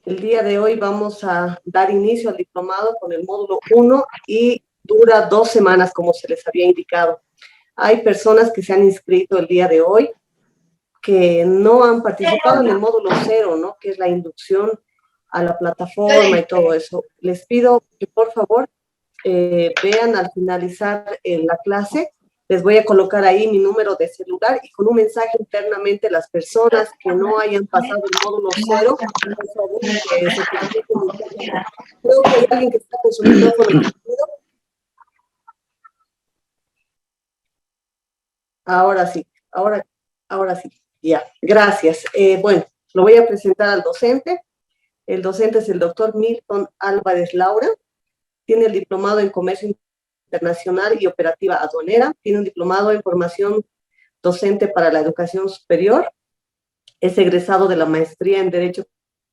El día de hoy vamos a dar inicio al diplomado con el módulo 1 y dura 2 semanas, como se les había indicado. Hay personas que se han inscrito el día de hoy que no han participado en el módulo 0, ¿no? Que es la inducción a la plataforma y todo eso. Les pido que por favor vean al finalizar la clase. Les voy a colocar ahí mi número de celular y con un mensaje internamente las personas que no hayan pasado el módulo 0, por favor, que se comuniquen. Creo que hay alguien que está con su micrófono encendido. Ahora sí, ahora sí. Ya, gracias. Bueno, lo voy a presentar al docente. El docente es el doctor Milton Álvarez Laura. Tiene el diplomado en Comercio Internacional y Operativa Aduanera. Tiene un diplomado en Formación Docente para la Educación Superior. Es egresado de la maestría en Derecho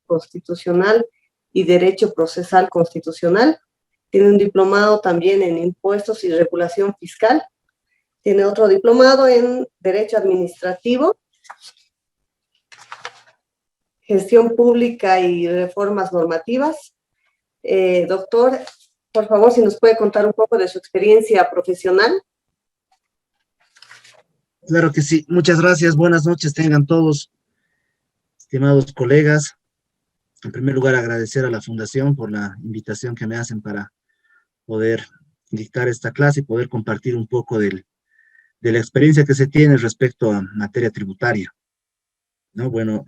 Constitucional y Derecho Procesal Constitucional. Tiene un diplomado también en Impuestos y Regulación Fiscal. Tiene otro diplomado en Derecho Administrativo, Gestión Pública y Reformas Normativas. Doctor, por favor, si nos puede contar un poco de su experiencia profesional. Claro que sí. Muchas gracias. Buenas noches tengan todos, estimados colegas. En primer lugar, agradecer a la Fundación por la invitación que me hacen para poder dictar esta clase y poder compartir un poco de la experiencia que se tiene respecto a materia tributaria, ¿no? Bueno,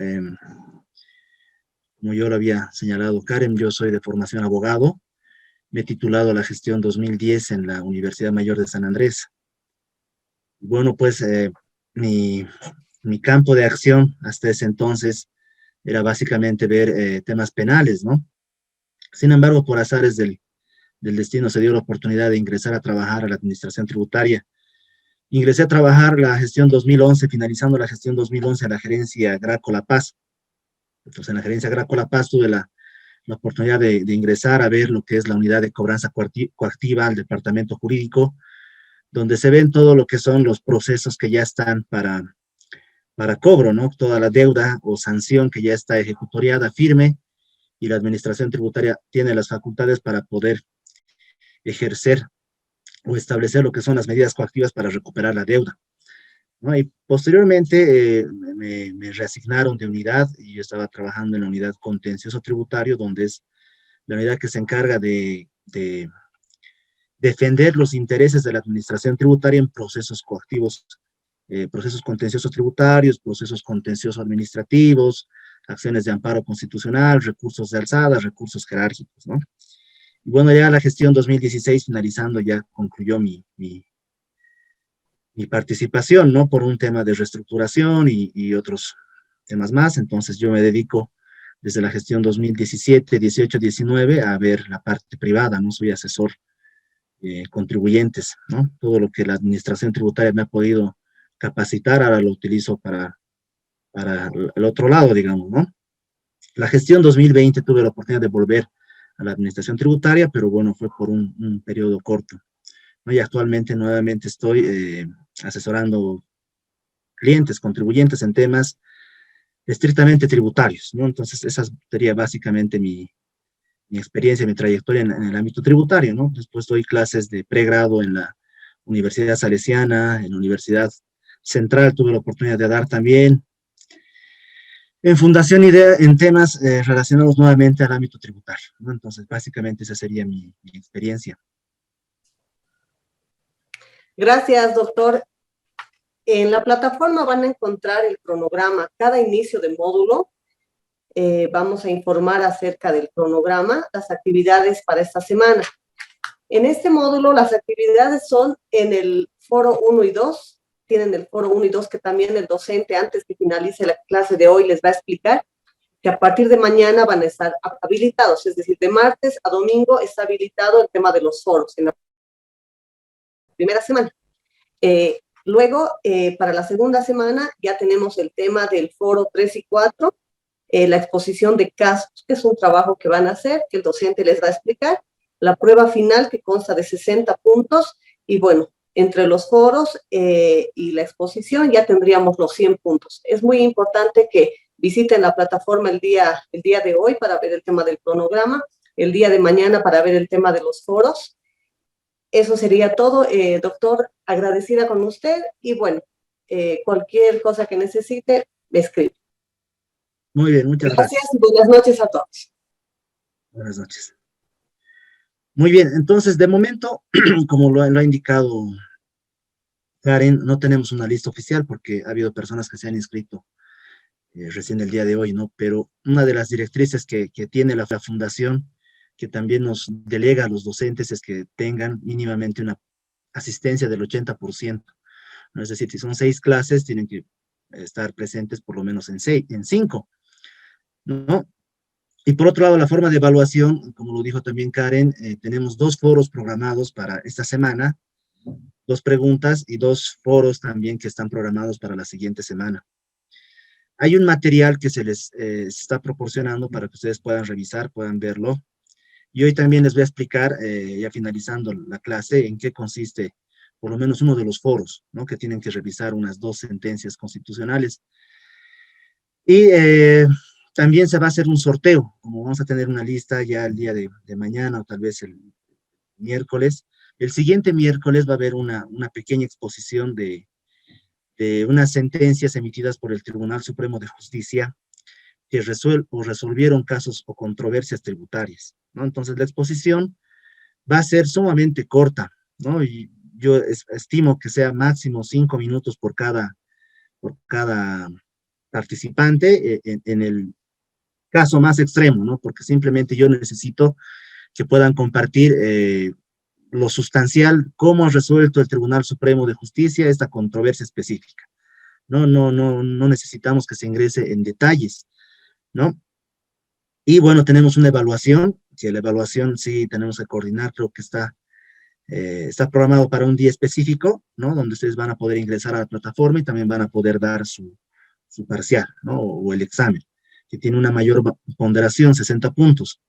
como yo lo había señalado Karen, yo soy de formación abogado. Me he titulado a la gestión 2010 en la Universidad Mayor de San Andrés. Bueno, pues mi campo de acción hasta ese entonces era básicamente ver temas penales, ¿no? Sin embargo, por azares del destino se dio la oportunidad de ingresar a trabajar a la administración tributaria. Ingresé a trabajar la gestión 2011, finalizando la gestión 2011 a la gerencia Graco La Paz. Entonces, en la gerencia Graco La Paz tuve la oportunidad de ingresar a ver lo que es la unidad de cobranza coactiva al departamento jurídico, donde se ven todo lo que son los procesos que ya están para cobro, ¿no? Toda la deuda o sanción que ya está ejecutoriada, firme, y la administración tributaria tiene las facultades para poder ejercer o establecer lo que son las medidas coactivas para recuperar la deuda, ¿no? Y posteriormente me reasignaron de unidad y yo estaba trabajando en la unidad contencioso tributario, donde es la unidad que se encarga de defender los intereses de la administración tributaria en procesos coactivos, procesos contenciosos tributarios, procesos contenciosos administrativos, acciones de amparo constitucional, recursos de alzada, recursos jerárquicos, ¿no? Y bueno, ya la gestión 2016, finalizando, ya concluyó mi participación, ¿no? Por un tema de reestructuración y otros temas más. Entonces yo me dedico desde la gestión 2017, 18, 19 a ver la parte privada, ¿no? Soy asesor contribuyentes, ¿no? Todo lo que la administración tributaria me ha podido capacitar, ahora lo utilizo para el otro lado, digamos, ¿no? La gestión 2020 tuve la oportunidad de volver a la administración tributaria, pero bueno, fue por un periodo corto, ¿no? Y actualmente nuevamente estoy asesorando clientes, contribuyentes en temas estrictamente tributarios, ¿no? Entonces, esa sería básicamente mi experiencia, mi trayectoria en el ámbito tributario, ¿no? Después doy clases de pregrado en la Universidad Salesiana, en la Universidad Central tuve la oportunidad de dar también, en Fundación IDEA, en temas relacionados nuevamente al ámbito tributario, ¿no? Entonces, básicamente esa sería mi experiencia. Gracias, doctor. En la plataforma van a encontrar el cronograma. Cada inicio de módulo vamos a informar acerca del cronograma, las actividades para esta semana. En este módulo, las actividades son en el foro 1 y 2. Tienen el foro 1 y 2 que también el docente, antes que finalice la clase de hoy, les va a explicar que a partir de mañana van a estar habilitados, es decir, de martes a domingo está habilitado el tema de los foros en la primera semana. Luego, para la segunda semana, ya tenemos el tema del foro 3 y 4, la exposición de casos, que es un trabajo que van a hacer, que el docente les va a explicar, la prueba final que consta de 60 puntos, y bueno, entre los foros y la exposición ya tendríamos los 100 puntos. Es muy importante que visiten la plataforma el día de hoy para ver el tema del cronograma, el día de mañana para ver el tema de los foros. Eso sería todo, doctor, agradecida con usted y bueno, cualquier cosa que necesite, me escribe. Muy bien, muchas gracias. Gracias y buenas noches a todos. Buenas noches. Muy bien, entonces, de momento, como lo ha indicado Karen, no tenemos una lista oficial porque ha habido personas que se han inscrito recién el día de hoy, ¿no? Pero una de las directrices que tiene la fundación, que también nos delega a los docentes, es que tengan mínimamente una asistencia del 80%, ¿no? Es decir, si son 6 clases, tienen que estar presentes por lo menos en 5, ¿no? Y por otro lado, la forma de evaluación, como lo dijo también Karen, tenemos 2 foros programados para esta semana, 2 preguntas y 2 foros también que están programados para la siguiente semana. Hay un material que se les está proporcionando para que ustedes puedan revisar, puedan verlo. Y hoy también les voy a explicar, ya finalizando la clase, en qué consiste por lo menos uno de los foros, ¿no? Que tienen que revisar unas 2 sentencias constitucionales. Y también se va a hacer un sorteo, como vamos a tener una lista ya el día de mañana o tal vez el miércoles. El siguiente miércoles va a haber una pequeña exposición de unas sentencias emitidas por el Tribunal Supremo de Justicia que resolvieron casos o controversias tributarias, ¿no? Entonces la exposición va a ser sumamente corta, ¿no? Y yo estimo que sea máximo 5 minutos por cada participante, en el caso más extremo, ¿no? Porque simplemente yo necesito que puedan compartir lo sustancial, cómo ha resuelto el Tribunal Supremo de Justicia esta controversia específica. No necesitamos que se ingrese en detalles, ¿no? Y bueno, tenemos una evaluación, que la evaluación sí tenemos que coordinar, creo que está programado para un día específico, ¿no? Donde ustedes van a poder ingresar a la plataforma y también van a poder dar su parcial, ¿no? O el examen, que tiene una mayor ponderación, 60 puntos.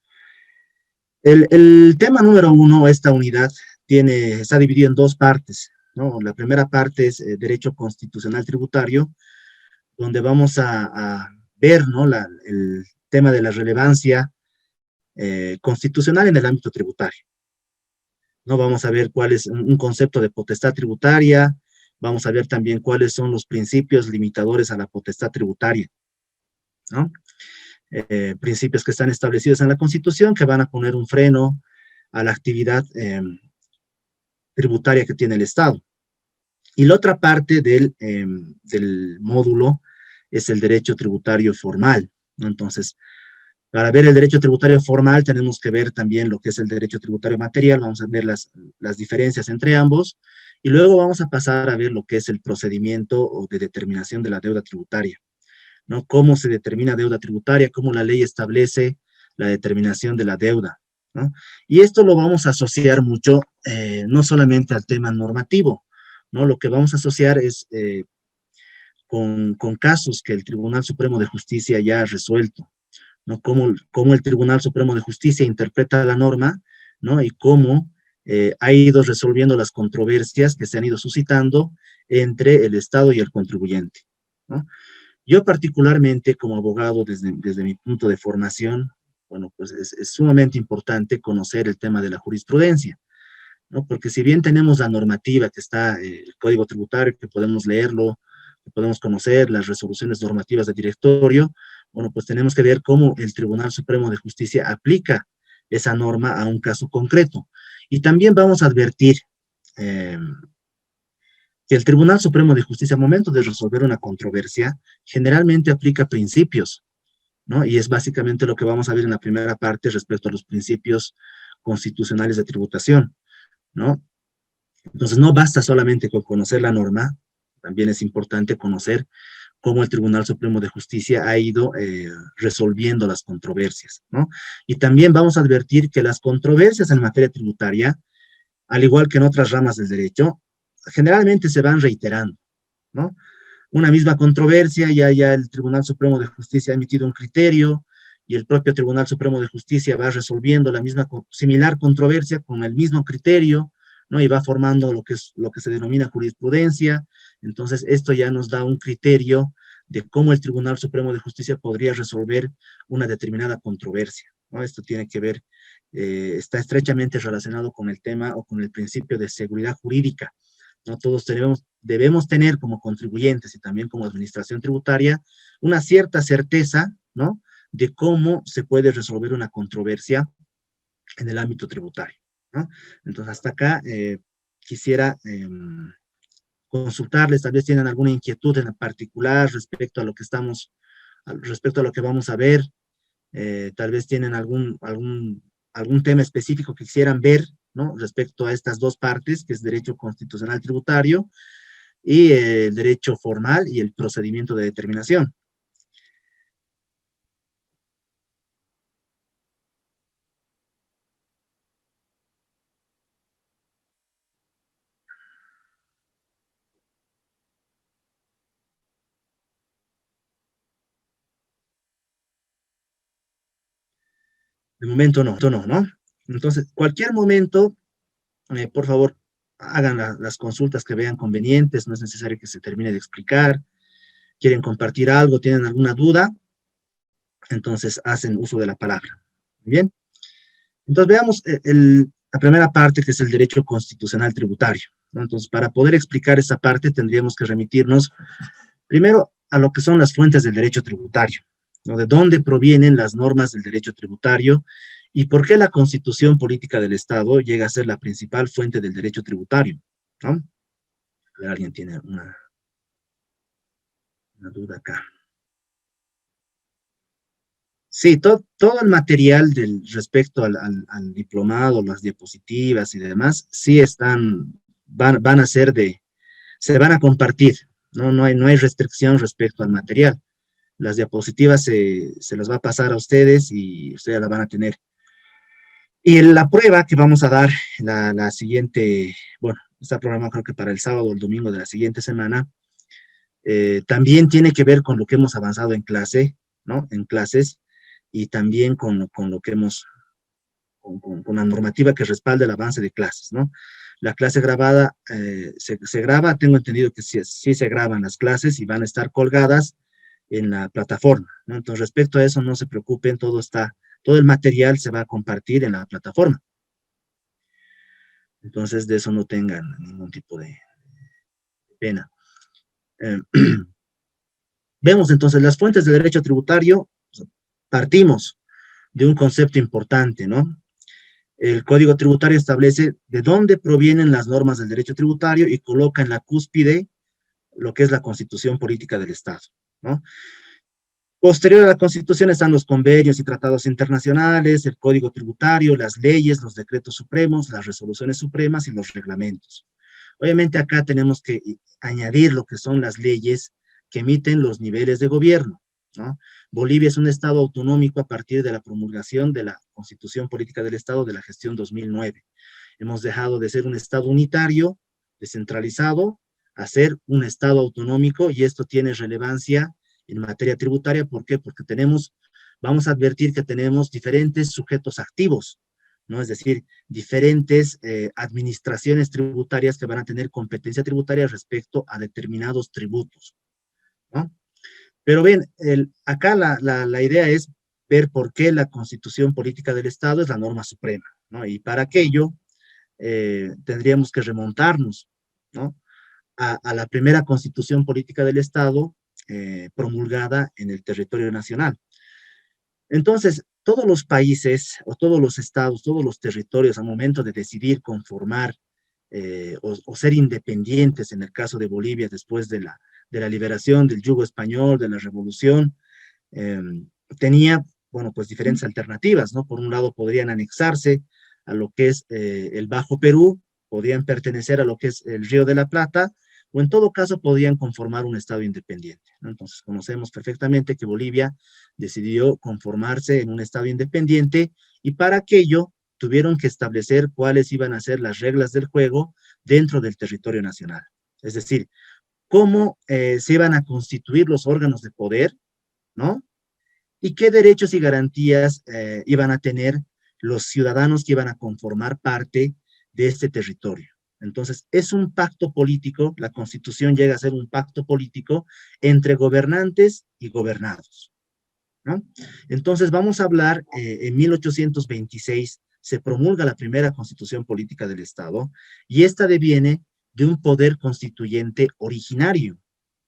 El tema número 1, esta unidad, está dividido en 2 partes, ¿no? La primera parte es Derecho Constitucional Tributario, donde vamos a ver, ¿no? El tema de la relevancia constitucional en el ámbito tributario, ¿no? Vamos a ver cuál es un concepto de potestad tributaria, vamos a ver también cuáles son los principios limitadores a la potestad tributaria, ¿no? Principios que están establecidos en la Constitución que van a poner un freno a la actividad tributaria que tiene el Estado. Y la otra parte del módulo es el derecho tributario formal, ¿no? Entonces, para ver el derecho tributario formal tenemos que ver también lo que es el derecho tributario material, vamos a ver las diferencias entre ambos, y luego vamos a pasar a ver lo que es el procedimiento de determinación de la deuda tributaria, ¿no? Cómo se determina deuda tributaria, cómo la ley establece la determinación de la deuda, ¿no? Y esto lo vamos a asociar mucho, no solamente al tema normativo, ¿no? Lo que vamos a asociar es con casos que el Tribunal Supremo de Justicia ya ha resuelto, ¿no? Cómo el Tribunal Supremo de Justicia interpreta la norma, ¿no? Y cómo ha ido resolviendo las controversias que se han ido suscitando entre el Estado y el contribuyente, ¿no? Yo particularmente como abogado, desde mi punto de formación, bueno, pues es sumamente importante conocer el tema de la jurisprudencia, ¿no? Porque si bien tenemos la normativa que está, el Código Tributario, que podemos leerlo, que podemos conocer las resoluciones normativas del directorio, bueno, pues tenemos que ver cómo el Tribunal Supremo de Justicia aplica esa norma a un caso concreto. Y también vamos a advertir que el Tribunal Supremo de Justicia, al momento de resolver una controversia, generalmente aplica principios, ¿no? Y es básicamente lo que vamos a ver en la primera parte respecto a los principios constitucionales de tributación, ¿no? Entonces, no basta solamente con conocer la norma, también es importante conocer cómo el Tribunal Supremo de Justicia ha ido resolviendo las controversias, ¿no? Y también vamos a advertir que las controversias en materia tributaria, al igual que en otras ramas del derecho, generalmente se van reiterando, ¿no? Una misma controversia, ya el Tribunal Supremo de Justicia ha emitido un criterio y el propio Tribunal Supremo de Justicia va resolviendo la misma similar controversia con el mismo criterio, ¿no? Y va formando lo que se denomina jurisprudencia. Entonces, esto ya nos da un criterio de cómo el Tribunal Supremo de Justicia podría resolver una determinada controversia, ¿no? Esto tiene que ver, está estrechamente relacionado con el tema o con el principio de seguridad jurídica, ¿no? Todos debemos tener como contribuyentes y también como administración tributaria una cierta certeza, ¿no?, de cómo se puede resolver una controversia en el ámbito tributario, ¿no? Entonces, hasta acá quisiera consultarles, tal vez tienen alguna inquietud en particular respecto a lo que respecto a lo que vamos a ver, tal vez tienen algún tema específico que quisieran ver, ¿no?, respecto a estas dos partes, que es derecho constitucional tributario y el derecho formal y el procedimiento de determinación. De momento no, ¿no? Entonces, cualquier momento, por favor, hagan las consultas que vean convenientes, no es necesario que se termine de explicar, quieren compartir algo, tienen alguna duda, entonces hacen uso de la palabra. Bien, entonces veamos la primera parte, que es el derecho constitucional tributario, ¿no? Entonces, para poder explicar esa parte, tendríamos que remitirnos primero a lo que son las fuentes del derecho tributario, ¿no? De dónde provienen las normas del derecho tributario y por qué la Constitución Política del Estado llega a ser la principal fuente del derecho tributario, ¿no? A ver, alguien tiene una duda acá. Sí, todo el material respecto al diplomado, las diapositivas y demás, sí van a ser se van a compartir, ¿no? No hay restricción respecto al material. Las diapositivas se las va a pasar a ustedes y ustedes las van a tener. Y la prueba que vamos a dar la siguiente, bueno, está programado creo que para el sábado o el domingo de la siguiente semana, también tiene que ver con lo que hemos avanzado en clase, ¿no? En clases, y también con lo que con la normativa que respalda el avance de clases, ¿no? La clase grabada se graba, tengo entendido que sí se graban las clases y van a estar colgadas en la plataforma, ¿no? Entonces, respecto a eso, no se preocupen, todo el material se va a compartir en la plataforma. Entonces, de eso no tengan ningún tipo de pena. Vemos entonces las fuentes de derecho tributario. Partimos de un concepto importante, ¿no? El Código Tributario establece de dónde provienen las normas del derecho tributario y coloca en la cúspide lo que es la Constitución Política del Estado, ¿no? Posterior a la Constitución están los convenios y tratados internacionales, el Código Tributario, las leyes, los decretos supremos, las resoluciones supremas y los reglamentos. Obviamente acá tenemos que añadir lo que son las leyes que emiten los niveles de gobierno, ¿no? Bolivia es un estado autonómico a partir de la promulgación de la Constitución Política del Estado de la gestión 2009. Hemos dejado de ser un estado unitario, descentralizado, a ser un estado autonómico, y esto tiene relevancia en materia tributaria. ¿Por qué? Porque vamos a advertir que tenemos diferentes sujetos activos, ¿no? Es decir, diferentes administraciones tributarias que van a tener competencia tributaria respecto a determinados tributos, ¿no? Pero ven, acá la idea es ver por qué la Constitución Política del Estado es la norma suprema, ¿no? Y para aquello tendríamos que remontarnos, ¿no?, a la primera Constitución Política del Estado promulgada en el territorio nacional. Entonces, todos los países, o todos los estados, todos los territorios, al momento de decidir conformar o ser independientes, en el caso de Bolivia, después de la liberación del yugo español, de la revolución, tenía, bueno, pues diferentes alternativas, ¿no? Por un lado, podrían anexarse a lo que es el Bajo Perú, podrían pertenecer a lo que es el Río de la Plata, o en todo caso podrían conformar un estado independiente, ¿no? Entonces, conocemos perfectamente que Bolivia decidió conformarse en un estado independiente, y para aquello tuvieron que establecer cuáles iban a ser las reglas del juego dentro del territorio nacional. Es decir, cómo se iban a constituir los órganos de poder, ¿no? Y qué derechos y garantías iban a tener los ciudadanos que iban a conformar parte de este territorio, Entonces, es un pacto político, la Constitución llega a ser un pacto político entre gobernantes y gobernados, ¿no? Entonces, vamos a hablar, en 1826 se promulga la primera Constitución Política del Estado, y esta deviene de un poder constituyente originario,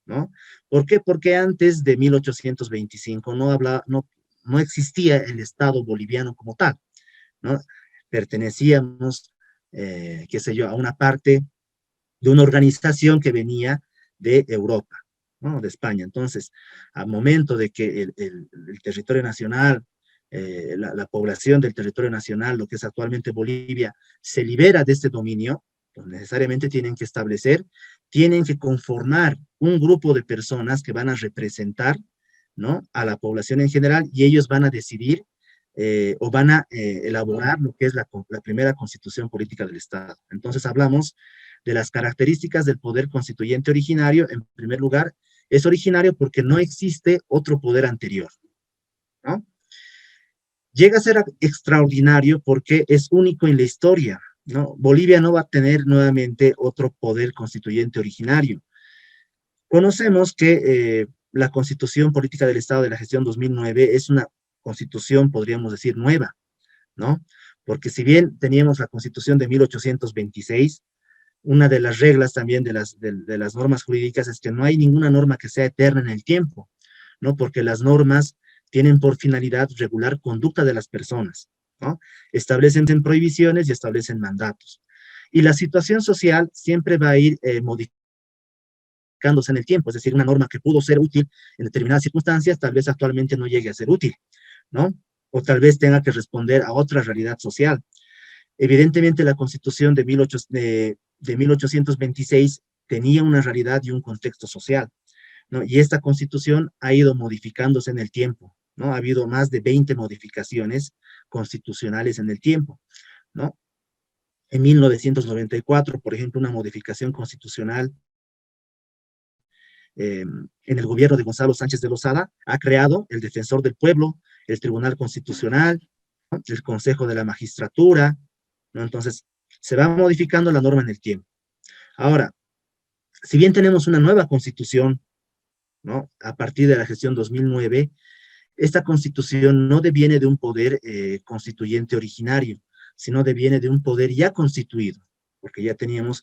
¿no? ¿Por qué? Porque antes de 1825 no existía el Estado boliviano como tal, ¿no? Pertenecíamos, qué sé yo, a una parte de una organización que venía de Europa, ¿no? De España. Entonces, al momento de que el territorio nacional, la población del territorio nacional, lo que es actualmente Bolivia, se libera de este dominio, pues necesariamente tienen que conformar un grupo de personas que van a representar, ¿no?, a la población en general, y ellos van a decidir, o van a elaborar lo que es la primera constitución política del Estado. Entonces hablamos de las características del poder constituyente originario. En primer lugar, es originario porque no existe otro poder anterior, ¿no? Llega a ser extraordinario porque es único en la historia, ¿no? Bolivia no va a tener nuevamente otro poder constituyente originario. Conocemos que la Constitución Política del Estado de la Gestión 2009 es una constitución, podríamos decir, nueva, ¿no? Porque si bien teníamos la Constitución de 1826, una de las reglas también de las normas jurídicas es que no hay ninguna norma que sea eterna en el tiempo, ¿no? Porque las normas tienen por finalidad regular conducta de las personas, ¿no? Establecen prohibiciones y establecen mandatos. Y la situación social siempre va a ir modificándose en el tiempo, es decir, una norma que pudo ser útil en determinadas circunstancias, tal vez actualmente no llegue a ser útil, ¿no? O tal vez tenga que responder a otra realidad social. Evidentemente, la Constitución de 1826 tenía una realidad y un contexto social, ¿no? Y esta Constitución ha ido modificándose en el tiempo, ¿no? Ha habido más de 20 modificaciones constitucionales en el tiempo, ¿no? En 1994, por ejemplo, una modificación constitucional en el gobierno de Gonzalo Sánchez de Lozada ha creado el Defensor del Pueblo, el Tribunal Constitucional, ¿no?, el Consejo de la Magistratura, ¿no? Entonces, se va modificando la norma en el tiempo. Ahora, si bien tenemos una nueva constitución, ¿no?, a partir de la gestión 2009, esta constitución no deviene de un poder constituyente originario, sino deviene de un poder ya constituido, porque ya teníamos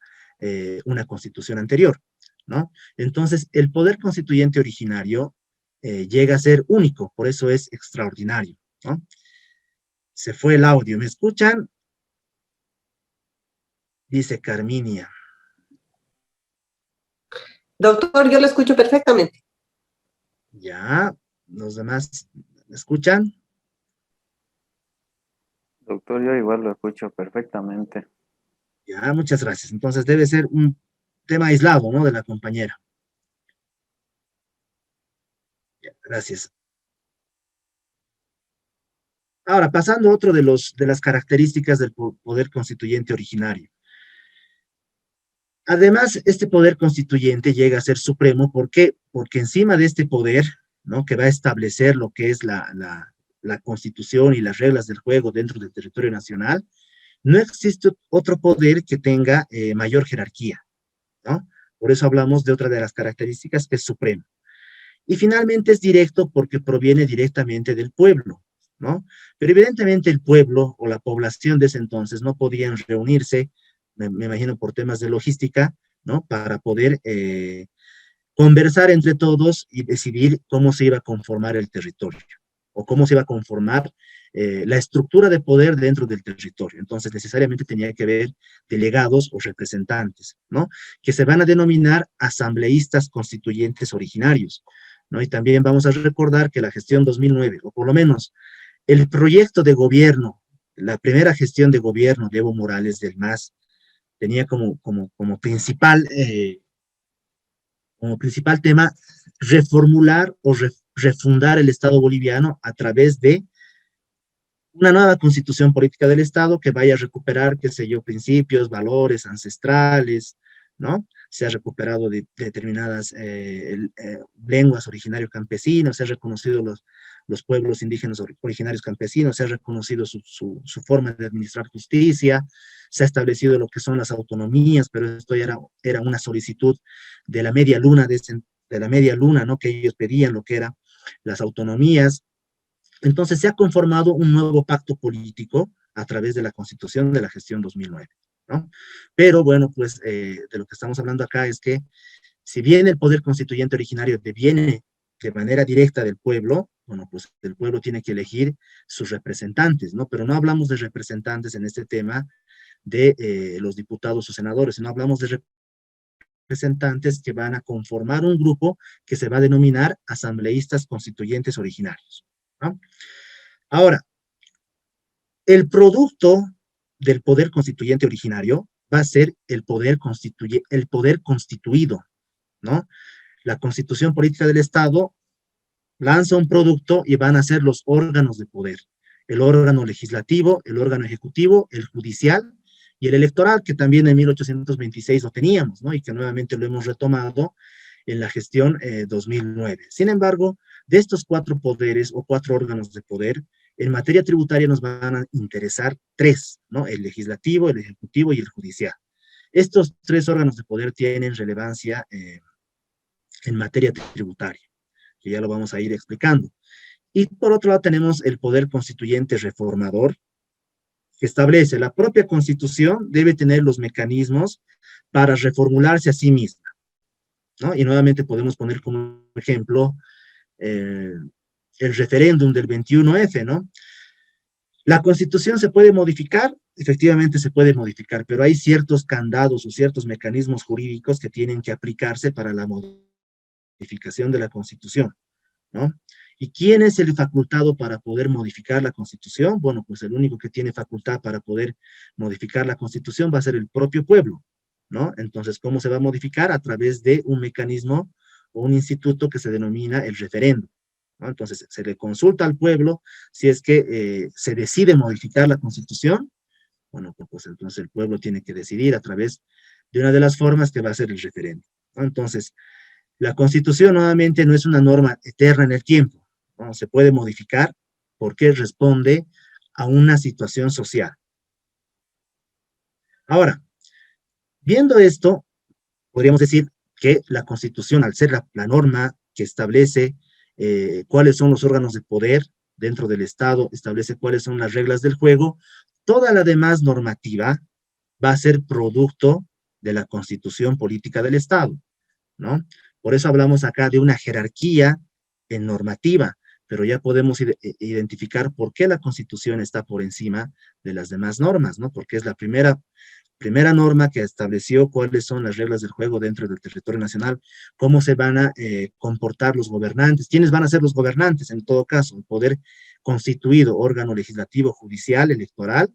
una constitución anterior, ¿no? Entonces, el poder constituyente originario llega a ser único, por eso es extraordinario, ¿no? Se fue el audio, ¿me escuchan? Dice Carminia. Doctor, yo lo escucho perfectamente. Ya, los demás, ¿me escuchan? Doctor, yo igual lo escucho perfectamente. Ya, muchas gracias. Entonces debe ser un tema aislado, ¿no?, de la compañera. Ya, gracias. Ahora, pasando a otro de las características del poder constituyente originario. Además, este poder constituyente llega a ser supremo. ¿Por qué? Porque encima de este poder, ¿no?, que va a establecer lo que es la constitución y las reglas del juego dentro del territorio nacional, no existe otro poder que tenga mayor jerarquía, ¿no? Por eso hablamos de otra de las características, que es supremo. Y finalmente es directo porque proviene directamente del pueblo, ¿no? Pero evidentemente el pueblo o la población de ese entonces no podían reunirse, me imagino por temas de logística, ¿no?, para poder conversar entre todos y decidir cómo se iba a conformar el territorio, o cómo se iba a conformar la estructura de poder dentro del territorio. Entonces, necesariamente tenía que haber delegados o representantes, ¿no?, que se van a denominar asambleístas constituyentes originarios, ¿no? Y también vamos a recordar que la gestión 2009, o por lo menos el proyecto de gobierno, la primera gestión de gobierno de Evo Morales del MAS, tenía como principal tema reformular o refundar el Estado boliviano a través de una nueva constitución política del Estado que vaya a recuperar, qué sé yo, principios, valores ancestrales, ¿no? Se ha recuperado de determinadas lenguas originario campesinas, se ha reconocido los pueblos indígenas originarios campesinos, se ha reconocido su forma de administrar justicia, se ha establecido lo que son las autonomías, pero esto ya era una solicitud de la media luna, de la media luna, ¿no? Que ellos pedían lo que eran las autonomías. Entonces se ha conformado un nuevo pacto político a través de la Constitución de la gestión 2009, ¿no? Pero bueno, pues de lo que estamos hablando acá es que si bien el poder constituyente originario deviene de manera directa del pueblo, bueno, pues el pueblo tiene que elegir sus representantes, ¿no? Pero no hablamos de representantes en este tema de los diputados o senadores, sino hablamos de representantes que van a conformar un grupo que se va a denominar asambleístas constituyentes originarios, ¿no? Ahora, el producto del poder constituyente originario va a ser el poder constituido, ¿no? La Constitución Política del Estado lanza un producto y van a ser los órganos de poder. El órgano legislativo, el órgano ejecutivo, el judicial y el electoral, que también en 1826 lo teníamos, ¿no? Y que nuevamente lo hemos retomado en la gestión 2009. Sin embargo, de estos 4 poderes o 4 órganos de poder, en materia tributaria nos van a interesar 3, ¿no? El legislativo, el ejecutivo y el judicial. Estos 3 órganos de poder tienen relevancia en materia tributaria, que ya lo vamos a ir explicando. Y por otro lado tenemos el poder constituyente reformador, que establece la propia Constitución debe tener los mecanismos para reformularse a sí misma, ¿no? Y nuevamente podemos poner como ejemplo el referéndum del 21F, ¿no? La Constitución se puede modificar, efectivamente se puede modificar, pero hay ciertos candados o ciertos mecanismos jurídicos que tienen que aplicarse para la modificación de la Constitución, ¿no? ¿Y quién es el facultado para poder modificar la Constitución? Bueno, pues el único que tiene facultad para poder modificar la Constitución va a ser el propio pueblo, ¿no? Entonces, ¿cómo se va a modificar? A través de un mecanismo o un instituto que se denomina el referéndum, ¿no? Entonces, se le consulta al pueblo si es que se decide modificar la Constitución. Bueno, pues entonces el pueblo tiene que decidir a través de una de las formas que va a ser el referéndum, ¿no? Entonces, la Constitución nuevamente no es una norma eterna en el tiempo, ¿no? Se puede modificar porque responde a una situación social. Ahora, viendo esto, podríamos decir que la Constitución, al ser la norma que establece cuáles son los órganos de poder dentro del Estado, establece cuáles son las reglas del juego, toda la demás normativa va a ser producto de la Constitución Política del Estado, ¿no? Por eso hablamos acá de una jerarquía en normativa, pero ya podemos identificar por qué la Constitución está por encima de las demás normas, ¿no? Porque es la primera norma que estableció cuáles son las reglas del juego dentro del territorio nacional, cómo se van a comportar los gobernantes, quiénes van a ser los gobernantes, en todo caso, el poder constituido, órgano legislativo, judicial, electoral,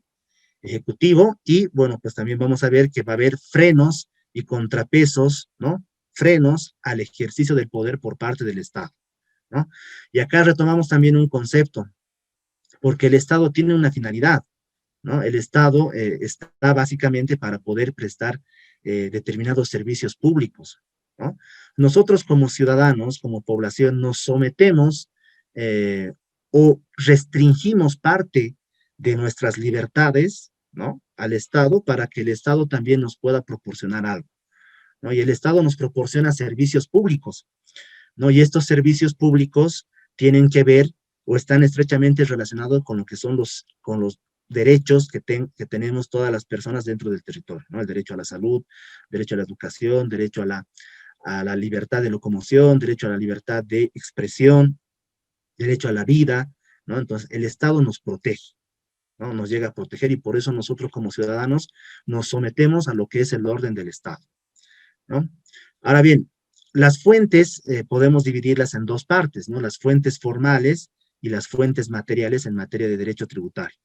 ejecutivo, y bueno, pues también vamos a ver que va a haber frenos y contrapesos, ¿no? Frenos al ejercicio del poder por parte del Estado, ¿no? Y acá retomamos también un concepto, porque el Estado tiene una finalidad, ¿no? El Estado está básicamente para poder prestar determinados servicios públicos, ¿no? Nosotros como ciudadanos, como población, nos sometemos o restringimos parte de nuestras libertades, ¿no? Al Estado para que el Estado también nos pueda proporcionar algo, ¿no? Y el Estado nos proporciona servicios públicos, ¿no? Y estos servicios públicos tienen que ver o están estrechamente relacionados con lo que son los derechos que tenemos todas las personas dentro del territorio, ¿no? El derecho a la salud, derecho a la educación, derecho a la libertad de locomoción, derecho a la libertad de expresión, derecho a la vida, ¿no? Entonces, el Estado nos protege, ¿no? Nos llega a proteger y por eso nosotros como ciudadanos nos sometemos a lo que es el orden del Estado, ¿no? Ahora bien, las fuentes podemos dividirlas en 2 partes, ¿no? Las fuentes formales y las fuentes materiales en materia de derecho tributario.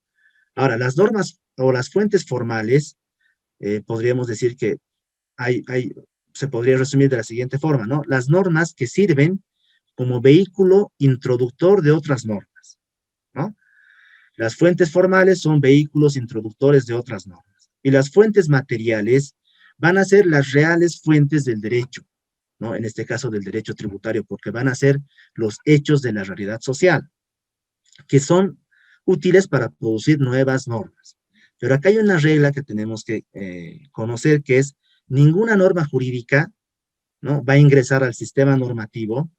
Ahora, las normas o las fuentes formales, podríamos decir que se podría resumir de la siguiente forma, ¿no? Las normas que sirven como vehículo introductor de otras normas, ¿no? Las fuentes formales son vehículos introductores de otras normas. Y las fuentes materiales van a ser las reales fuentes del derecho, ¿no? En este caso del derecho tributario, porque van a ser los hechos de la realidad social, que son útiles para producir nuevas normas. Pero acá hay una regla que tenemos que conocer, que es ninguna norma jurídica, ¿no?, va a ingresar al sistema normativo,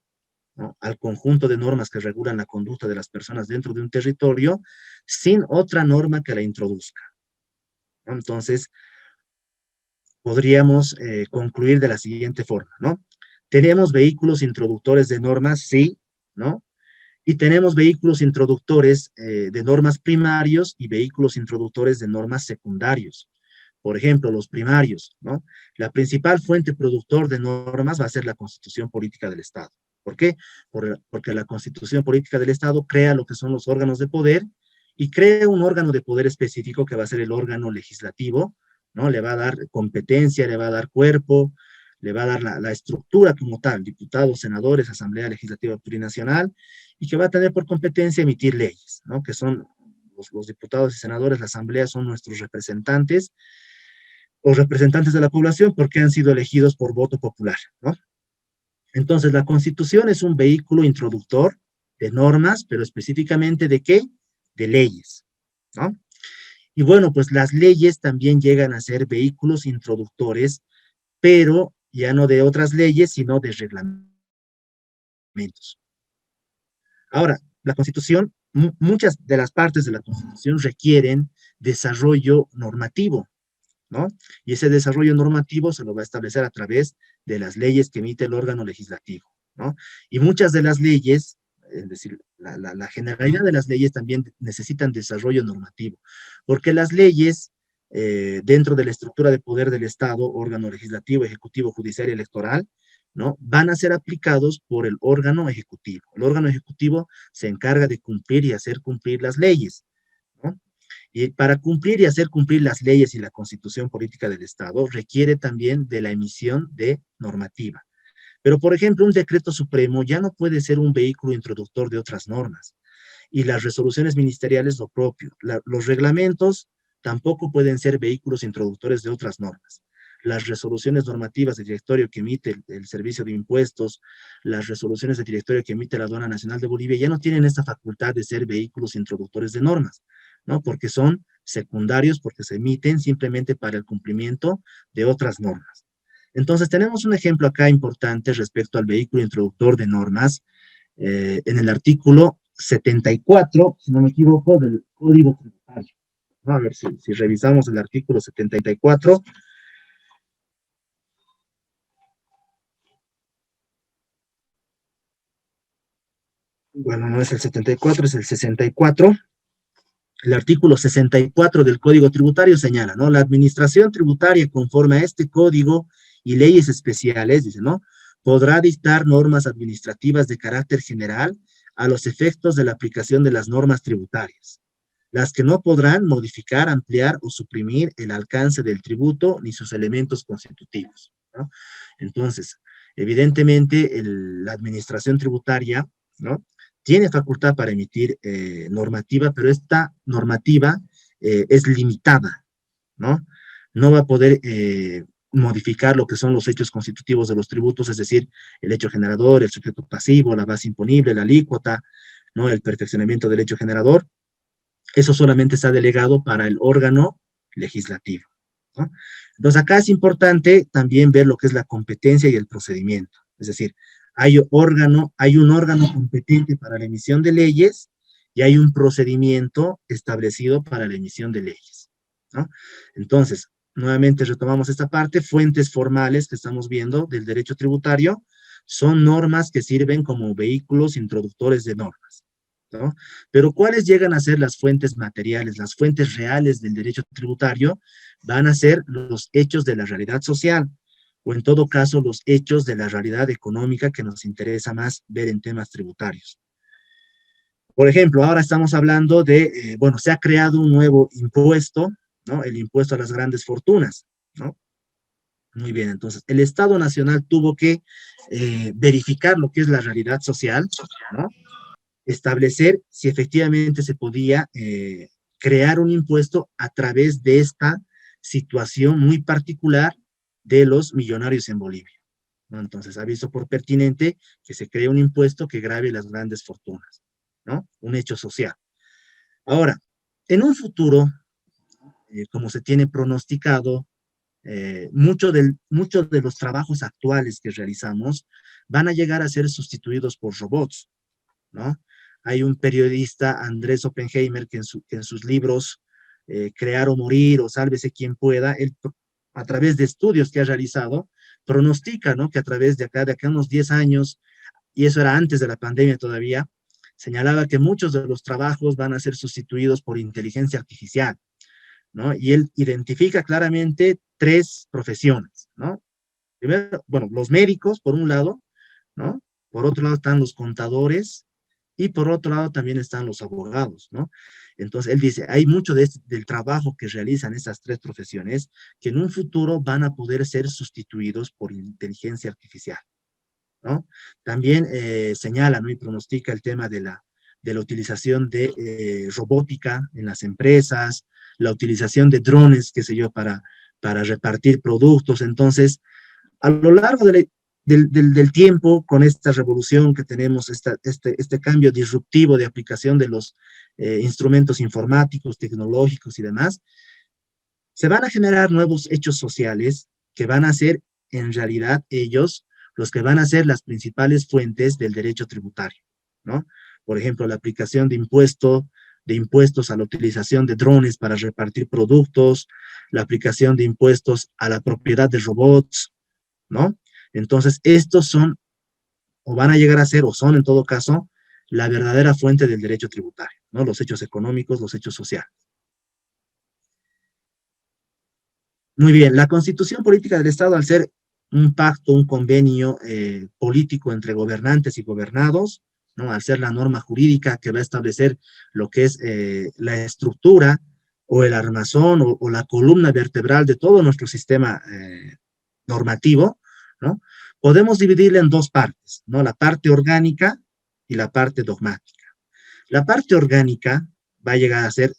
¿no?, al conjunto de normas que regulan la conducta de las personas dentro de un territorio, sin otra norma que la introduzca, ¿no? Entonces, podríamos concluir de la siguiente forma, ¿no? Tenemos vehículos introductores de normas, sí, ¿no? Y tenemos vehículos introductores de normas primarios y vehículos introductores de normas secundarios. Por ejemplo, los primarios, ¿no? La principal fuente productor de normas va a ser la Constitución Política del Estado. ¿Por qué? Porque la Constitución Política del Estado crea lo que son los órganos de poder y crea un órgano de poder específico que va a ser el órgano legislativo, ¿no? Le va a dar competencia, le va a dar cuerpo, le va a dar la estructura como tal, diputados, senadores, Asamblea Legislativa Plurinacional, y que va a tener por competencia emitir leyes, ¿no? Que son los diputados y senadores, la Asamblea son nuestros representantes, o representantes de la población, porque han sido elegidos por voto popular, ¿no? Entonces, la Constitución es un vehículo introductor de normas, pero específicamente ¿de qué? De leyes, ¿no? Y bueno, pues las leyes también llegan a ser vehículos introductores, pero ya no de otras leyes, sino de reglamentos. Ahora, la Constitución, muchas de las partes de la Constitución requieren desarrollo normativo, ¿no? Y ese desarrollo normativo se lo va a establecer a través de las leyes que emite el órgano legislativo, ¿no? Y muchas de las leyes, es decir, la generalidad de las leyes también necesitan desarrollo normativo, porque las leyes, dentro de la estructura de poder del Estado, órgano legislativo, ejecutivo, judicial y electoral, ¿no?, van a ser aplicados por el órgano ejecutivo. El órgano ejecutivo se encarga de cumplir y hacer cumplir las leyes, ¿no? Y para cumplir y hacer cumplir las leyes y la Constitución Política del Estado requiere también de la emisión de normativa. Pero, por ejemplo, un decreto supremo ya no puede ser un vehículo introductor de otras normas. Y las resoluciones ministeriales lo propio. Los reglamentos tampoco pueden ser vehículos introductores de otras normas. Las resoluciones normativas de directorio que emite el Servicio de Impuestos, las resoluciones de directorio que emite la Aduana Nacional de Bolivia, ya no tienen esta facultad de ser vehículos introductores de normas, ¿no? Porque son secundarios, porque se emiten simplemente para el cumplimiento de otras normas. Entonces, tenemos un ejemplo acá importante respecto al vehículo introductor de normas, en el artículo 74, si no me equivoco, del Código Tributario. A ver si revisamos el artículo 74. Bueno, no es el 74, es el 64. El artículo 64 del Código Tributario señala, ¿no? La administración tributaria, conforme a este código y leyes especiales, dice, ¿no?, podrá dictar normas administrativas de carácter general a los efectos de la aplicación de las normas tributarias, las que no podrán modificar, ampliar o suprimir el alcance del tributo ni sus elementos constitutivos, ¿no? Entonces, evidentemente, la administración tributaria, ¿no?, tiene facultad para emitir normativa, pero esta normativa es limitada, ¿no? No va a poder modificar lo que son los hechos constitutivos de los tributos, es decir, el hecho generador, el sujeto pasivo, la base imponible, la alícuota, ¿no?, el perfeccionamiento del hecho generador. Eso solamente está delegado para el órgano legislativo, ¿no? Entonces, acá es importante también ver lo que es la competencia y el procedimiento, es decir, hay un órgano competente para la emisión de leyes y hay un procedimiento establecido para la emisión de leyes, ¿no? Entonces, nuevamente retomamos esta parte, fuentes formales que estamos viendo del derecho tributario son normas que sirven como vehículos introductores de normas, ¿no? Pero ¿cuáles llegan a ser las fuentes materiales, las fuentes reales del derecho tributario? Van a ser los hechos de la realidad social, o en todo caso los hechos de la realidad económica que nos interesa más ver en temas tributarios. Por ejemplo, ahora estamos hablando de, bueno, se ha creado un nuevo impuesto, ¿no?, el impuesto a las grandes fortunas, ¿no? Muy bien, entonces el Estado Nacional tuvo que verificar lo que es la realidad social, ¿no?, establecer si efectivamente se podía crear un impuesto a través de esta situación muy particular de los millonarios en Bolivia, ¿no? Entonces ha visto por pertinente que se cree un impuesto que grave las grandes fortunas. ¿no? Un hecho social. Ahora, en un futuro, como se tiene pronosticado, muchos de los trabajos actuales que realizamos van a llegar a ser sustituidos por robots, ¿no? Hay un periodista, Andrés Oppenheimer, que en sus libros Crear o Morir o Sálvese quien pueda, él, a través de estudios que ha realizado, pronostica, ¿no? Que a través de acá a unos 10 años, y eso era antes de la pandemia todavía, señalaba que muchos de los trabajos van a ser sustituidos por inteligencia artificial, ¿no? Y él identifica claramente tres profesiones, ¿no? Primero, bueno, los médicos, por un lado, ¿no? Por otro lado están los contadores y por otro lado también están los abogados, ¿no? Entonces, él dice, hay mucho del trabajo que realizan estas tres profesiones que en un futuro van a poder ser sustituidos por inteligencia artificial, ¿no? También señala, ¿no? Y pronostica el tema de la utilización de robótica en las empresas, la utilización de drones, qué sé yo, para repartir productos. Entonces, a lo largo del tiempo, con esta revolución que tenemos, este cambio disruptivo de aplicación de los instrumentos informáticos, tecnológicos y demás, se van a generar nuevos hechos sociales que van a ser, en realidad, ellos los que van a ser las principales fuentes del derecho tributario, ¿no? Por ejemplo, la aplicación de impuestos a la utilización de drones para repartir productos, la aplicación de impuestos a la propiedad de robots, ¿no? Entonces, estos son, o van a llegar a ser, o son en todo caso, la verdadera fuente del derecho tributario, ¿no? Los hechos económicos, los hechos sociales. Muy bien, la Constitución Política del Estado, al ser un pacto, un convenio político entre gobernantes y gobernados, ¿no? Al ser la norma jurídica que va a establecer lo que es la estructura o el armazón o la columna vertebral de todo nuestro sistema normativo, ¿no? Podemos dividirla en dos partes, ¿no? La parte orgánica y la parte dogmática. La parte orgánica va a llegar a ser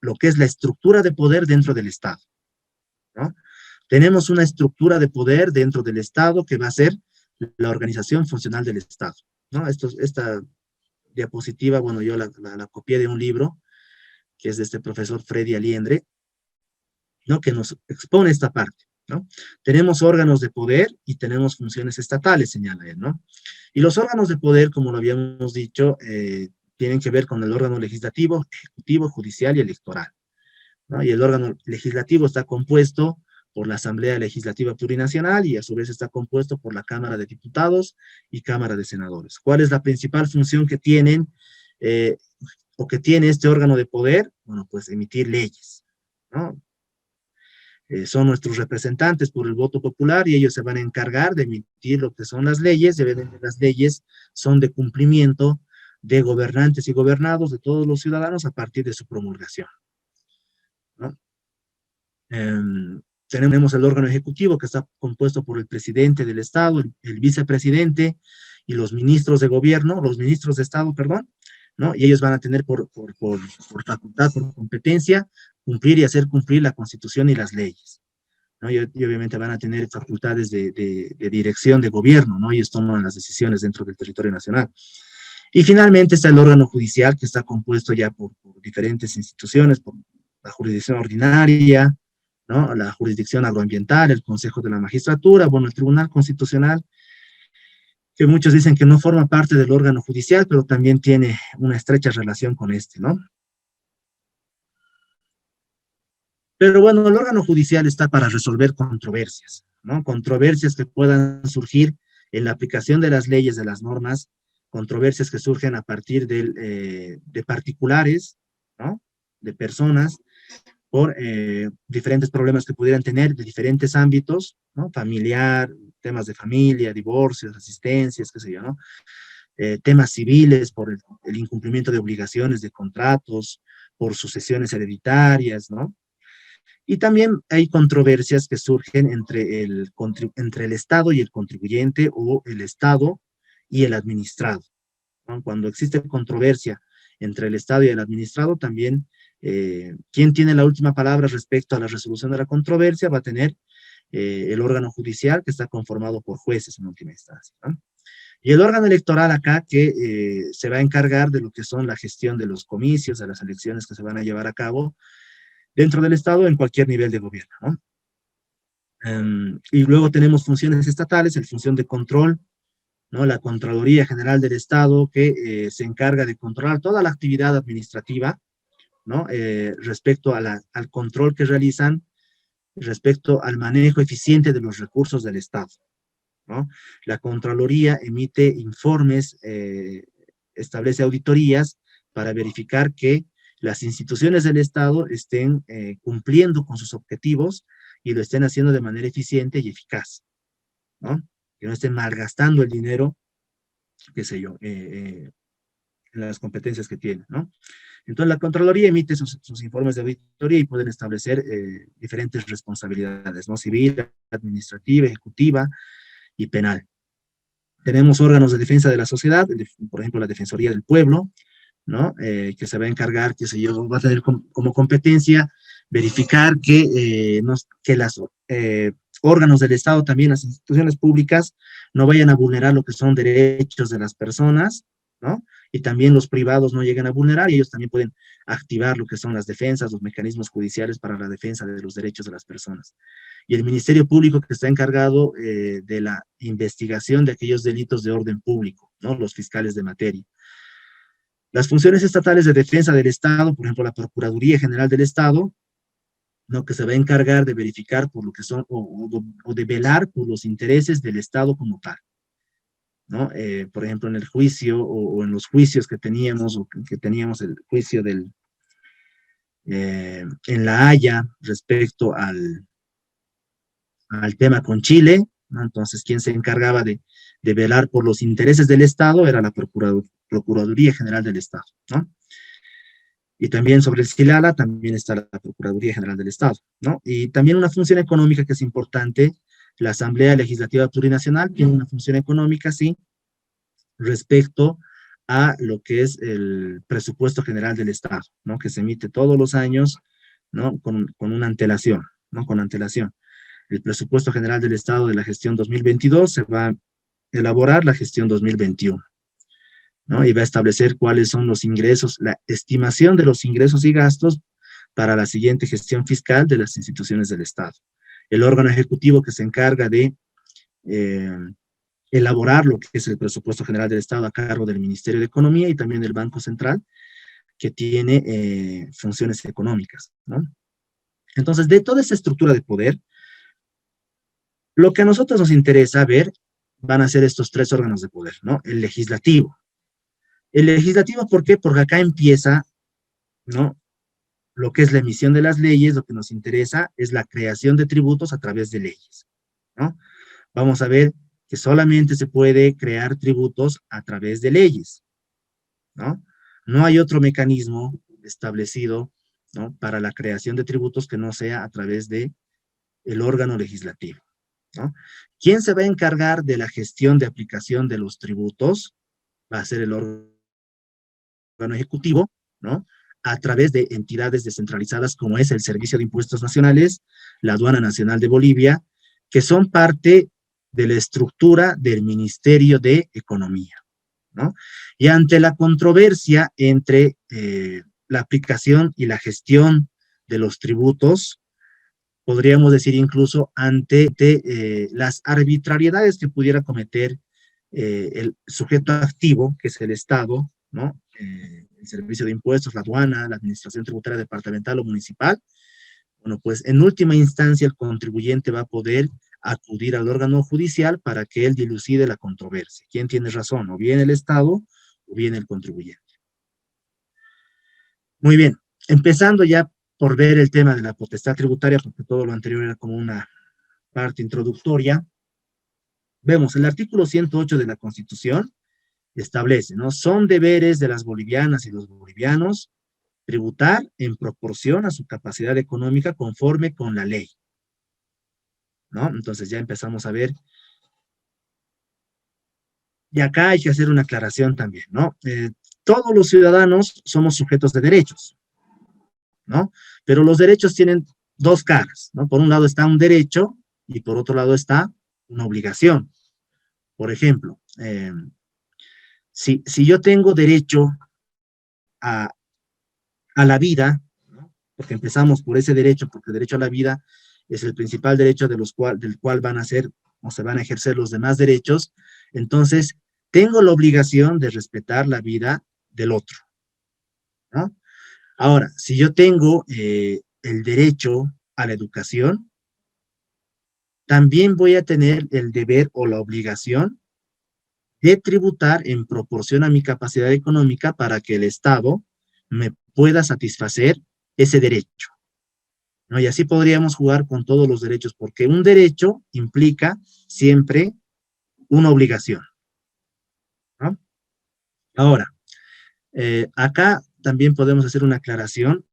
lo que es la estructura de poder dentro del Estado, ¿no? Tenemos una estructura de poder dentro del Estado que va a ser la organización funcional del Estado, ¿no? Esta diapositiva, bueno, yo la copié de un libro que es de este profesor Freddy Aliendre, ¿no? Que nos expone esta parte, ¿no? Tenemos órganos de poder y tenemos funciones estatales, señala él, ¿no? Y los órganos de poder, como lo habíamos dicho, tienen que ver con el órgano legislativo, ejecutivo, judicial y electoral, ¿no? Y el órgano legislativo está compuesto por la Asamblea Legislativa Plurinacional y a su vez está compuesto por la Cámara de Diputados y Cámara de Senadores. ¿Cuál es la principal función que tienen o que tiene este órgano de poder? Bueno, pues emitir leyes, ¿no? Son nuestros representantes por el voto popular y ellos se van a encargar de emitir lo que son las leyes, y las leyes son de cumplimiento de gobernantes y gobernados, de todos los ciudadanos a partir de su promulgación, ¿no? Tenemos el órgano ejecutivo que está compuesto por el presidente del Estado, el vicepresidente y los ministros de gobierno, los ministros de Estado, perdón, ¿no? Y ellos van a tener por facultad, por competencia, cumplir y hacer cumplir la Constitución y las leyes, ¿no? Y obviamente van a tener facultades de dirección de gobierno, ¿no? Ellos toman las decisiones dentro del territorio nacional. Y finalmente está el órgano judicial, que está compuesto ya por diferentes instituciones, por la jurisdicción ordinaria, ¿no? La jurisdicción agroambiental, el Consejo de la Magistratura, bueno, el Tribunal Constitucional, que muchos dicen que no forma parte del órgano judicial, pero también tiene una estrecha relación con este, ¿no? Pero bueno, el órgano judicial está para resolver controversias, ¿no? Controversias que puedan surgir en la aplicación de las leyes, de las normas, controversias que surgen a partir de particulares, ¿no? De personas, por diferentes problemas que pudieran tener de diferentes ámbitos, ¿no? Familiar, temas de familia, divorcios, asistencias, qué sé yo, ¿no? Temas civiles por el incumplimiento de obligaciones, de contratos, por sucesiones hereditarias, ¿no? Y también hay controversias que surgen entre el Estado y el contribuyente o el Estado y el administrado, ¿no? Cuando existe controversia entre el Estado y el administrado, también quien tiene la última palabra respecto a la resolución de la controversia va a tener el órgano judicial que está conformado por jueces en última instancia, ¿no? Y el órgano electoral acá que se va a encargar de lo que son la gestión de los comicios, de las elecciones que se van a llevar a cabo dentro del Estado en cualquier nivel de gobierno, ¿no? Y luego tenemos funciones estatales, en función de control, ¿no? La Contraloría General del Estado, que se encarga de controlar toda la actividad administrativa, ¿no? Respecto a al control que realizan, respecto al manejo eficiente de los recursos del Estado, ¿no? La Contraloría emite informes, establece auditorías para verificar que las instituciones del Estado estén cumpliendo con sus objetivos y lo estén haciendo de manera eficiente y eficaz, ¿no? Que no estén malgastando el dinero, qué sé yo, en las competencias que tienen, ¿no? Entonces la Contraloría emite sus informes de auditoría y pueden establecer diferentes responsabilidades, ¿no? Civil, administrativa, ejecutiva y penal. Tenemos órganos de defensa de la sociedad, por ejemplo, la Defensoría del Pueblo, ¿no? Que se va a encargar, qué sé yo, va a tener como competencia verificar que los órganos del Estado, también las instituciones públicas, no vayan a vulnerar lo que son derechos de las personas, ¿no? Y también los privados no lleguen a vulnerar, y ellos también pueden activar lo que son las defensas, los mecanismos judiciales para la defensa de los derechos de las personas. Y el Ministerio Público, que está encargado de la investigación de aquellos delitos de orden público, ¿no? Los fiscales de materia. Las funciones estatales de defensa del Estado, por ejemplo, la Procuraduría General del Estado, ¿no? Que se va a encargar de verificar por lo que son, o de velar por los intereses del Estado como tal, ¿no? Por ejemplo, en el juicio, o en los juicios que teníamos, el juicio en La Haya, respecto al tema con Chile, ¿no? Entonces, quien se encargaba de velar por los intereses del Estado era la Procuraduría General del Estado, ¿no? Y también sobre el SILALA también está la Procuraduría General del Estado, ¿no? Y también una función económica que es importante, la Asamblea Legislativa Plurinacional tiene una función económica, sí, respecto a lo que es el presupuesto general del Estado, ¿no? Que se emite todos los años, ¿no? Con una antelación, ¿no? Con antelación. El presupuesto general del Estado de la gestión 2022 se va a elaborar la gestión 2021, ¿no? Y va a establecer cuáles son los ingresos, la estimación de los ingresos y gastos para la siguiente gestión fiscal de las instituciones del Estado. El órgano ejecutivo que se encarga de elaborar lo que es el presupuesto general del Estado a cargo del Ministerio de Economía y también del Banco Central, que tiene funciones económicas, ¿no? Entonces, de toda esa estructura de poder, lo que a nosotros nos interesa ver van a ser estos tres órganos de poder, ¿no? El legislativo. El legislativo, ¿por qué? Porque acá empieza, ¿no? Lo que es la emisión de las leyes, lo que nos interesa es la creación de tributos a través de leyes, ¿no? Vamos a ver que solamente se puede crear tributos a través de leyes, ¿no? No hay otro mecanismo establecido, ¿no? Para la creación de tributos que no sea a través de el órgano legislativo, ¿no? ¿Quién se va a encargar de la gestión de aplicación de los tributos? Va a ser el órgano ejecutivo, ¿no? A través de entidades descentralizadas como es el Servicio de Impuestos Nacionales, la Aduana Nacional de Bolivia, que son parte de la estructura del Ministerio de Economía, ¿no? Y ante la controversia entre la aplicación y la gestión de los tributos, podríamos decir incluso ante las arbitrariedades que pudiera cometer el sujeto activo, que es el Estado, ¿no? El Servicio de Impuestos, la aduana, la administración tributaria departamental o municipal. Bueno, pues en última instancia el contribuyente va a poder acudir al órgano judicial para que él dilucide la controversia. ¿Quién tiene razón? O bien el Estado o bien el contribuyente. Muy bien, empezando ya por ver el tema de la potestad tributaria, porque todo lo anterior era como una parte introductoria. Vemos el artículo 108 de la Constitución establece, ¿no? Son deberes de las bolivianas y los bolivianos tributar en proporción a su capacidad económica conforme con la ley, ¿no? Entonces ya empezamos a ver. Y acá hay que hacer una aclaración también, ¿no? Todos los ciudadanos somos sujetos de derechos, ¿no? Pero los derechos tienen dos caras, ¿no? Por un lado está un derecho y por otro lado está una obligación. Por ejemplo, si yo tengo derecho a, a la vida, ¿no? Porque empezamos por ese derecho, porque el derecho a la vida es el principal derecho del cual van a ser o se van a ejercer los demás derechos, entonces tengo la obligación de respetar la vida del otro, ¿no? Ahora, si yo tengo el derecho a la educación, también voy a tener el deber o la obligación de tributar en proporción a mi capacidad económica para que el Estado me pueda satisfacer ese derecho, ¿no? Y así podríamos jugar con todos los derechos, porque un derecho implica siempre una obligación, ¿no? Ahora, acá también podemos hacer una aclaración.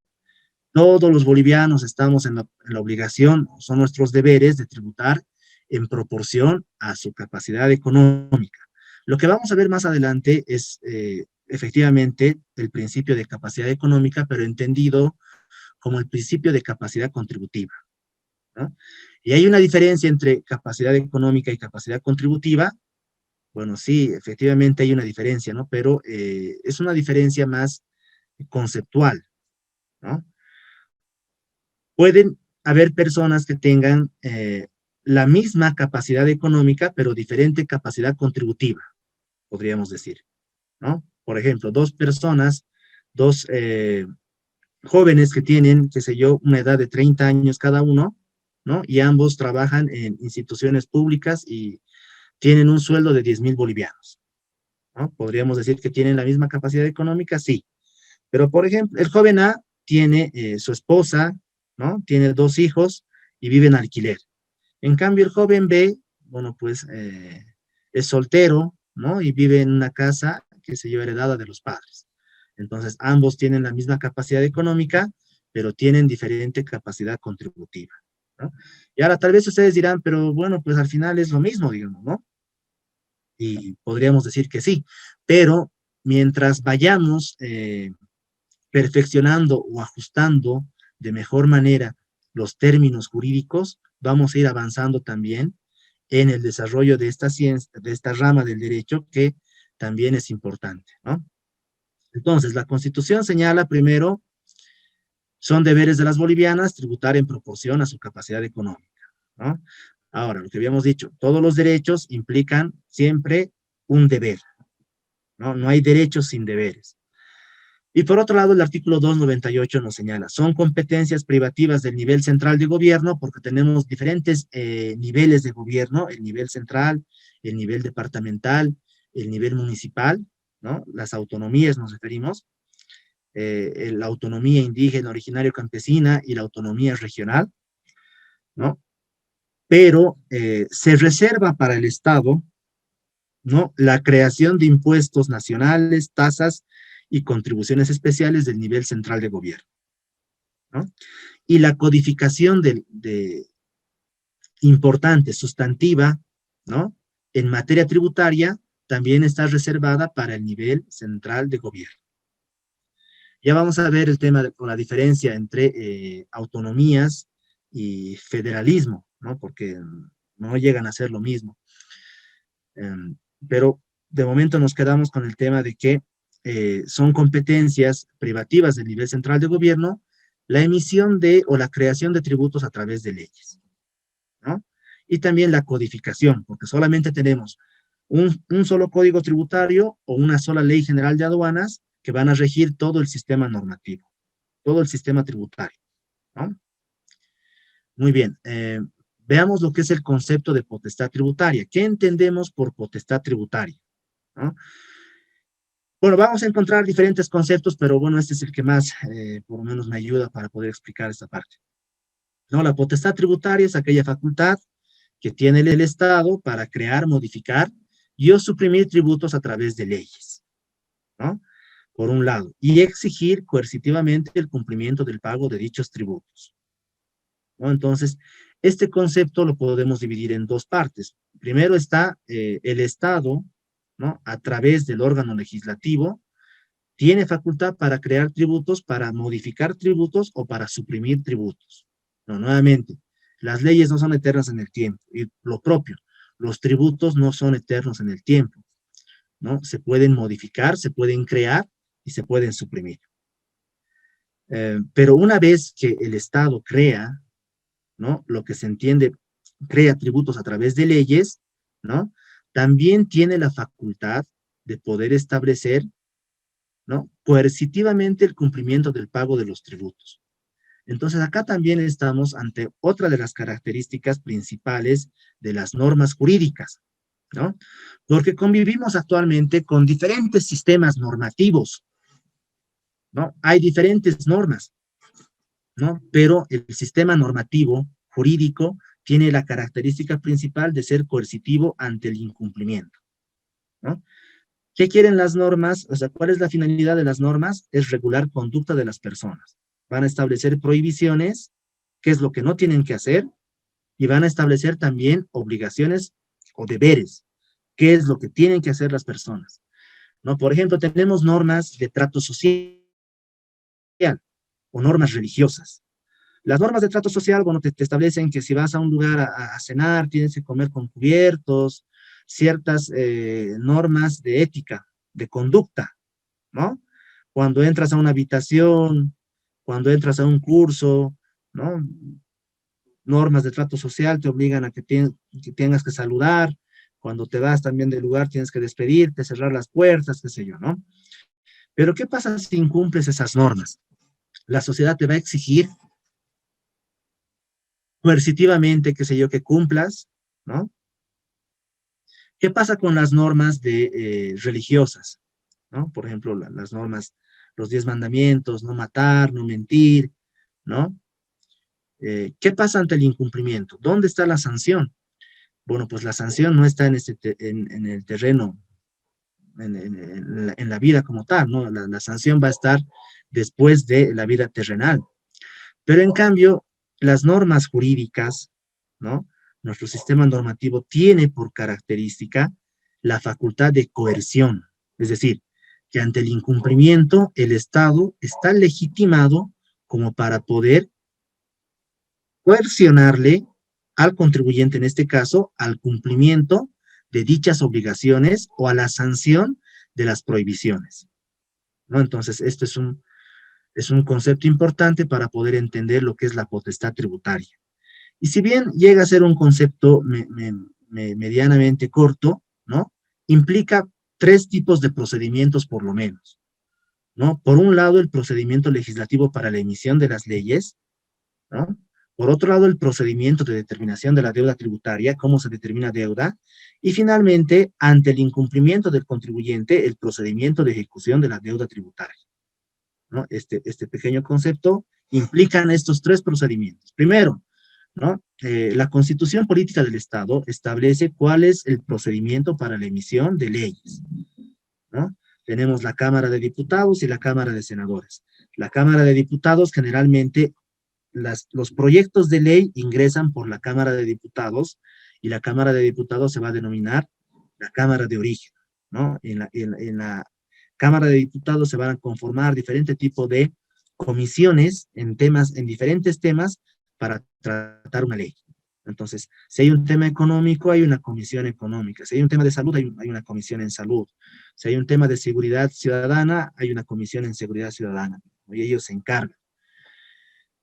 Todos los bolivianos estamos en la obligación, son nuestros deberes de tributar en proporción a su capacidad económica. Lo que vamos a ver más adelante es efectivamente el principio de capacidad económica, pero entendido como el principio de capacidad contributiva, ¿no? Y hay una diferencia entre capacidad económica y capacidad contributiva. Bueno, sí, efectivamente hay una diferencia, ¿no? Pero es una diferencia más conceptual, ¿no? Pueden haber personas que tengan la misma capacidad económica, pero diferente capacidad contributiva, podríamos decir, ¿no? Por ejemplo, dos personas, dos jóvenes que tienen, qué sé yo, una edad de 30 años cada uno, ¿no? Y ambos trabajan en instituciones públicas y tienen un sueldo de 10,000 bolivianos, ¿no? Podríamos decir que tienen la misma capacidad económica, sí. Pero, por ejemplo, el joven A tiene su esposa, ¿no? Tiene 2 hijos y vive en alquiler. En cambio, el joven B, bueno, pues es soltero, ¿no? Y vive en una casa que se lleva heredada de los padres. Entonces, ambos tienen la misma capacidad económica, pero tienen diferente capacidad contributiva, ¿no? Y ahora tal vez ustedes dirán, pero bueno, pues al final es lo mismo, digamos, ¿no? Y podríamos decir que sí, pero mientras vayamos perfeccionando o ajustando de mejor manera los términos jurídicos, vamos a ir avanzando también en el desarrollo de esta ciencia, de esta rama del derecho que también es importante, ¿no? Entonces, la Constitución señala primero, son deberes de las bolivianas tributar en proporción a su capacidad económica, ¿no? Ahora, lo que habíamos dicho, todos los derechos implican siempre un deber, ¿no? No hay derechos sin deberes. Y por otro lado, el artículo 298 nos señala, son competencias privativas del nivel central de gobierno, porque tenemos diferentes niveles de gobierno, el nivel central, el nivel departamental, el nivel municipal, ¿no? Las autonomías nos referimos, la autonomía indígena, originario, campesina y la autonomía regional, ¿no? Pero se reserva para el Estado, ¿no? La creación de impuestos nacionales, tasas y contribuciones especiales del nivel central de gobierno, ¿no? Y la codificación importante, sustantiva, ¿no? En materia tributaria, también está reservada para el nivel central de gobierno. Ya vamos a ver el tema con la diferencia entre autonomías y federalismo, ¿no? Porque no llegan a ser lo mismo. Pero de momento nos quedamos con el tema de que son competencias privativas del nivel central de gobierno la emisión de o la creación de tributos a través de leyes, ¿no? Y también la codificación, porque solamente tenemos un solo código tributario o una sola ley general de aduanas que van a regir todo el sistema normativo, todo el sistema tributario, ¿no? Muy bien, veamos lo que es el concepto de potestad tributaria. ¿Qué entendemos por potestad tributaria? ¿No? Bueno, vamos a encontrar diferentes conceptos, pero bueno, este es el que más, por lo menos, me ayuda para poder explicar esta parte, ¿no? La potestad tributaria es aquella facultad que tiene el Estado para crear, modificar y o suprimir tributos a través de leyes, ¿no? Por un lado, y exigir coercitivamente el cumplimiento del pago de dichos tributos, ¿no? Entonces, este concepto lo podemos dividir en dos partes. Primero está el Estado, ¿no? A través del órgano legislativo, tiene facultad para crear tributos, para modificar tributos o para suprimir tributos. No, nuevamente, las leyes no son eternas en el tiempo, y lo propio. los tributos no son eternos en el tiempo, ¿no? Se pueden modificar, se pueden crear y se pueden suprimir. Pero una vez que el Estado crea, ¿no? Lo que se entiende, crea tributos a través de leyes, ¿no? También tiene la facultad de poder establecer, ¿no? Coercitivamente el cumplimiento del pago de los tributos. Entonces, acá también estamos ante otra de las características principales de las normas jurídicas, ¿no? Porque convivimos actualmente con diferentes sistemas normativos, ¿no? Hay diferentes normas, ¿no? Pero el sistema normativo jurídico tiene la característica principal de ser coercitivo ante el incumplimiento, ¿no? ¿Qué quieren las normas? O sea, ¿cuál es la finalidad de las normas? Es regular conducta de las personas. Van a establecer prohibiciones, qué es lo que no tienen que hacer, y van a establecer también obligaciones o deberes, qué es lo que tienen que hacer las personas, ¿no? Por ejemplo, tenemos normas de trato social o normas religiosas. Las normas de trato social, bueno, te establecen que si vas a un lugar a cenar, tienes que comer con cubiertos, ciertas normas de ética, de conducta, ¿no? Cuando entras a una habitación, cuando entras a un curso, ¿no? Normas de trato social te obligan a que tengas que saludar, cuando te vas también del lugar tienes que despedirte, cerrar las puertas, qué sé yo, ¿no? Pero ¿qué pasa si incumples esas normas? La sociedad te va a exigir coercitivamente, qué sé yo, que cumplas, ¿no? ¿Qué pasa con las normas religiosas? ¿No? Por ejemplo, las normas, los 10 mandamientos, no matar, no mentir, ¿no? ¿Qué pasa ante el incumplimiento? ¿Dónde está la sanción? Bueno, pues la sanción no está en el terreno, en la vida como tal, ¿no? La sanción va a estar después de la vida terrenal. Pero en cambio, las normas jurídicas, ¿no? Nuestro sistema normativo tiene por característica la facultad de coerción, es decir, que ante el incumplimiento el Estado está legitimado como para poder coercionarle al contribuyente, en este caso, al cumplimiento de dichas obligaciones o a la sanción de las prohibiciones, ¿no? Entonces, esto es un concepto importante para poder entender lo que es la potestad tributaria. Y si bien llega a ser un concepto medianamente corto, ¿no? Implica 3 tipos de procedimientos por lo menos, ¿no? Por un lado, el procedimiento legislativo para la emisión de las leyes, ¿no? Por otro lado, el procedimiento de determinación de la deuda tributaria, cómo se determina deuda, y finalmente, ante el incumplimiento del contribuyente, el procedimiento de ejecución de la deuda tributaria, ¿no? Este pequeño concepto implican estos 3 procedimientos. Primero, ¿no? La Constitución Política del Estado establece cuál es el procedimiento para la emisión de leyes, ¿no? Tenemos la Cámara de Diputados y la Cámara de Senadores. La Cámara de Diputados generalmente los proyectos de ley ingresan por la Cámara de Diputados y la Cámara de Diputados se va a denominar la Cámara de Origen, ¿no? En la Cámara de Diputados se van a conformar diferentes tipos de comisiones en diferentes temas para tratar una ley. Entonces, si hay un tema económico, hay una comisión económica. Si hay un tema de salud, hay una comisión en salud. Si hay un tema de seguridad ciudadana, hay una comisión en seguridad ciudadana. Y ellos se encargan.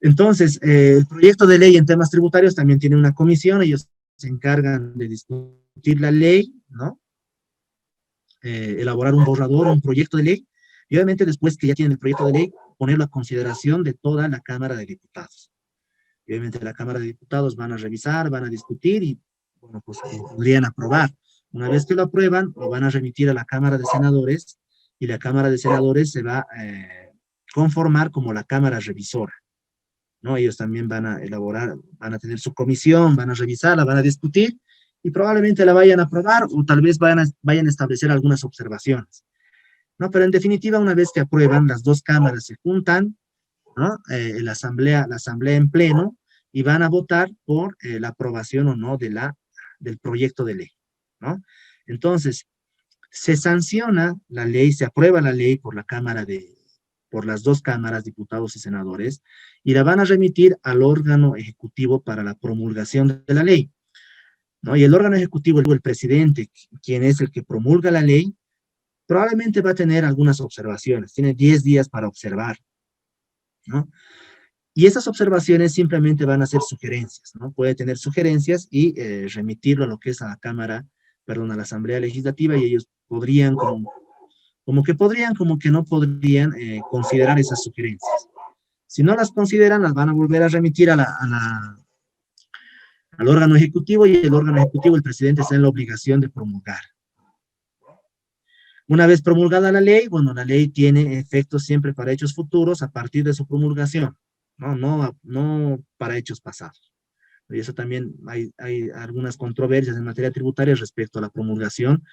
Entonces, el proyecto de ley en temas tributarios también tiene una comisión, ellos se encargan de discutir la ley, ¿no? Elaborar un borrador, un proyecto de ley, y obviamente después que ya tienen el proyecto de ley, ponerlo a consideración de toda la Cámara de Diputados. Y obviamente la Cámara de Diputados van a revisar, van a discutir y, bueno, pues podrían aprobar. Una vez que lo aprueban, lo van a remitir a la Cámara de Senadores, y la Cámara de Senadores se va a conformar como la Cámara Revisora, ¿no? Ellos también van a elaborar, van a tener su comisión, van a revisarla, van a discutir y probablemente la vayan a aprobar o tal vez vayan a establecer algunas observaciones, ¿no? Pero en definitiva, una vez que aprueban, las 2 cámaras se juntan, ¿no? La asamblea en pleno y van a votar por la aprobación o no del proyecto de ley, ¿no? Entonces, se sanciona la ley, se aprueba la ley por las 2 cámaras, diputados y senadores, y la van a remitir al órgano ejecutivo para la promulgación de la ley. ¿no? Y el órgano ejecutivo, el presidente, quien es el que promulga la ley, probablemente va a tener algunas observaciones, tiene 10 días para observar, ¿no? Y esas observaciones simplemente van a ser sugerencias, ¿no? Puede tener sugerencias y remitirlo a lo que es a la Cámara, perdón, a la Asamblea Legislativa, y ellos podrían, como que podrían, como que no podrían considerar esas sugerencias. Si no las consideran, las van a volver a remitir al órgano ejecutivo, y el órgano ejecutivo, el presidente, está en la obligación de promulgar. Una vez promulgada la ley, bueno, la ley tiene efectos siempre para hechos futuros a partir de su promulgación, no para hechos pasados. Y eso también hay algunas controversias en materia tributaria respecto a la promulgación,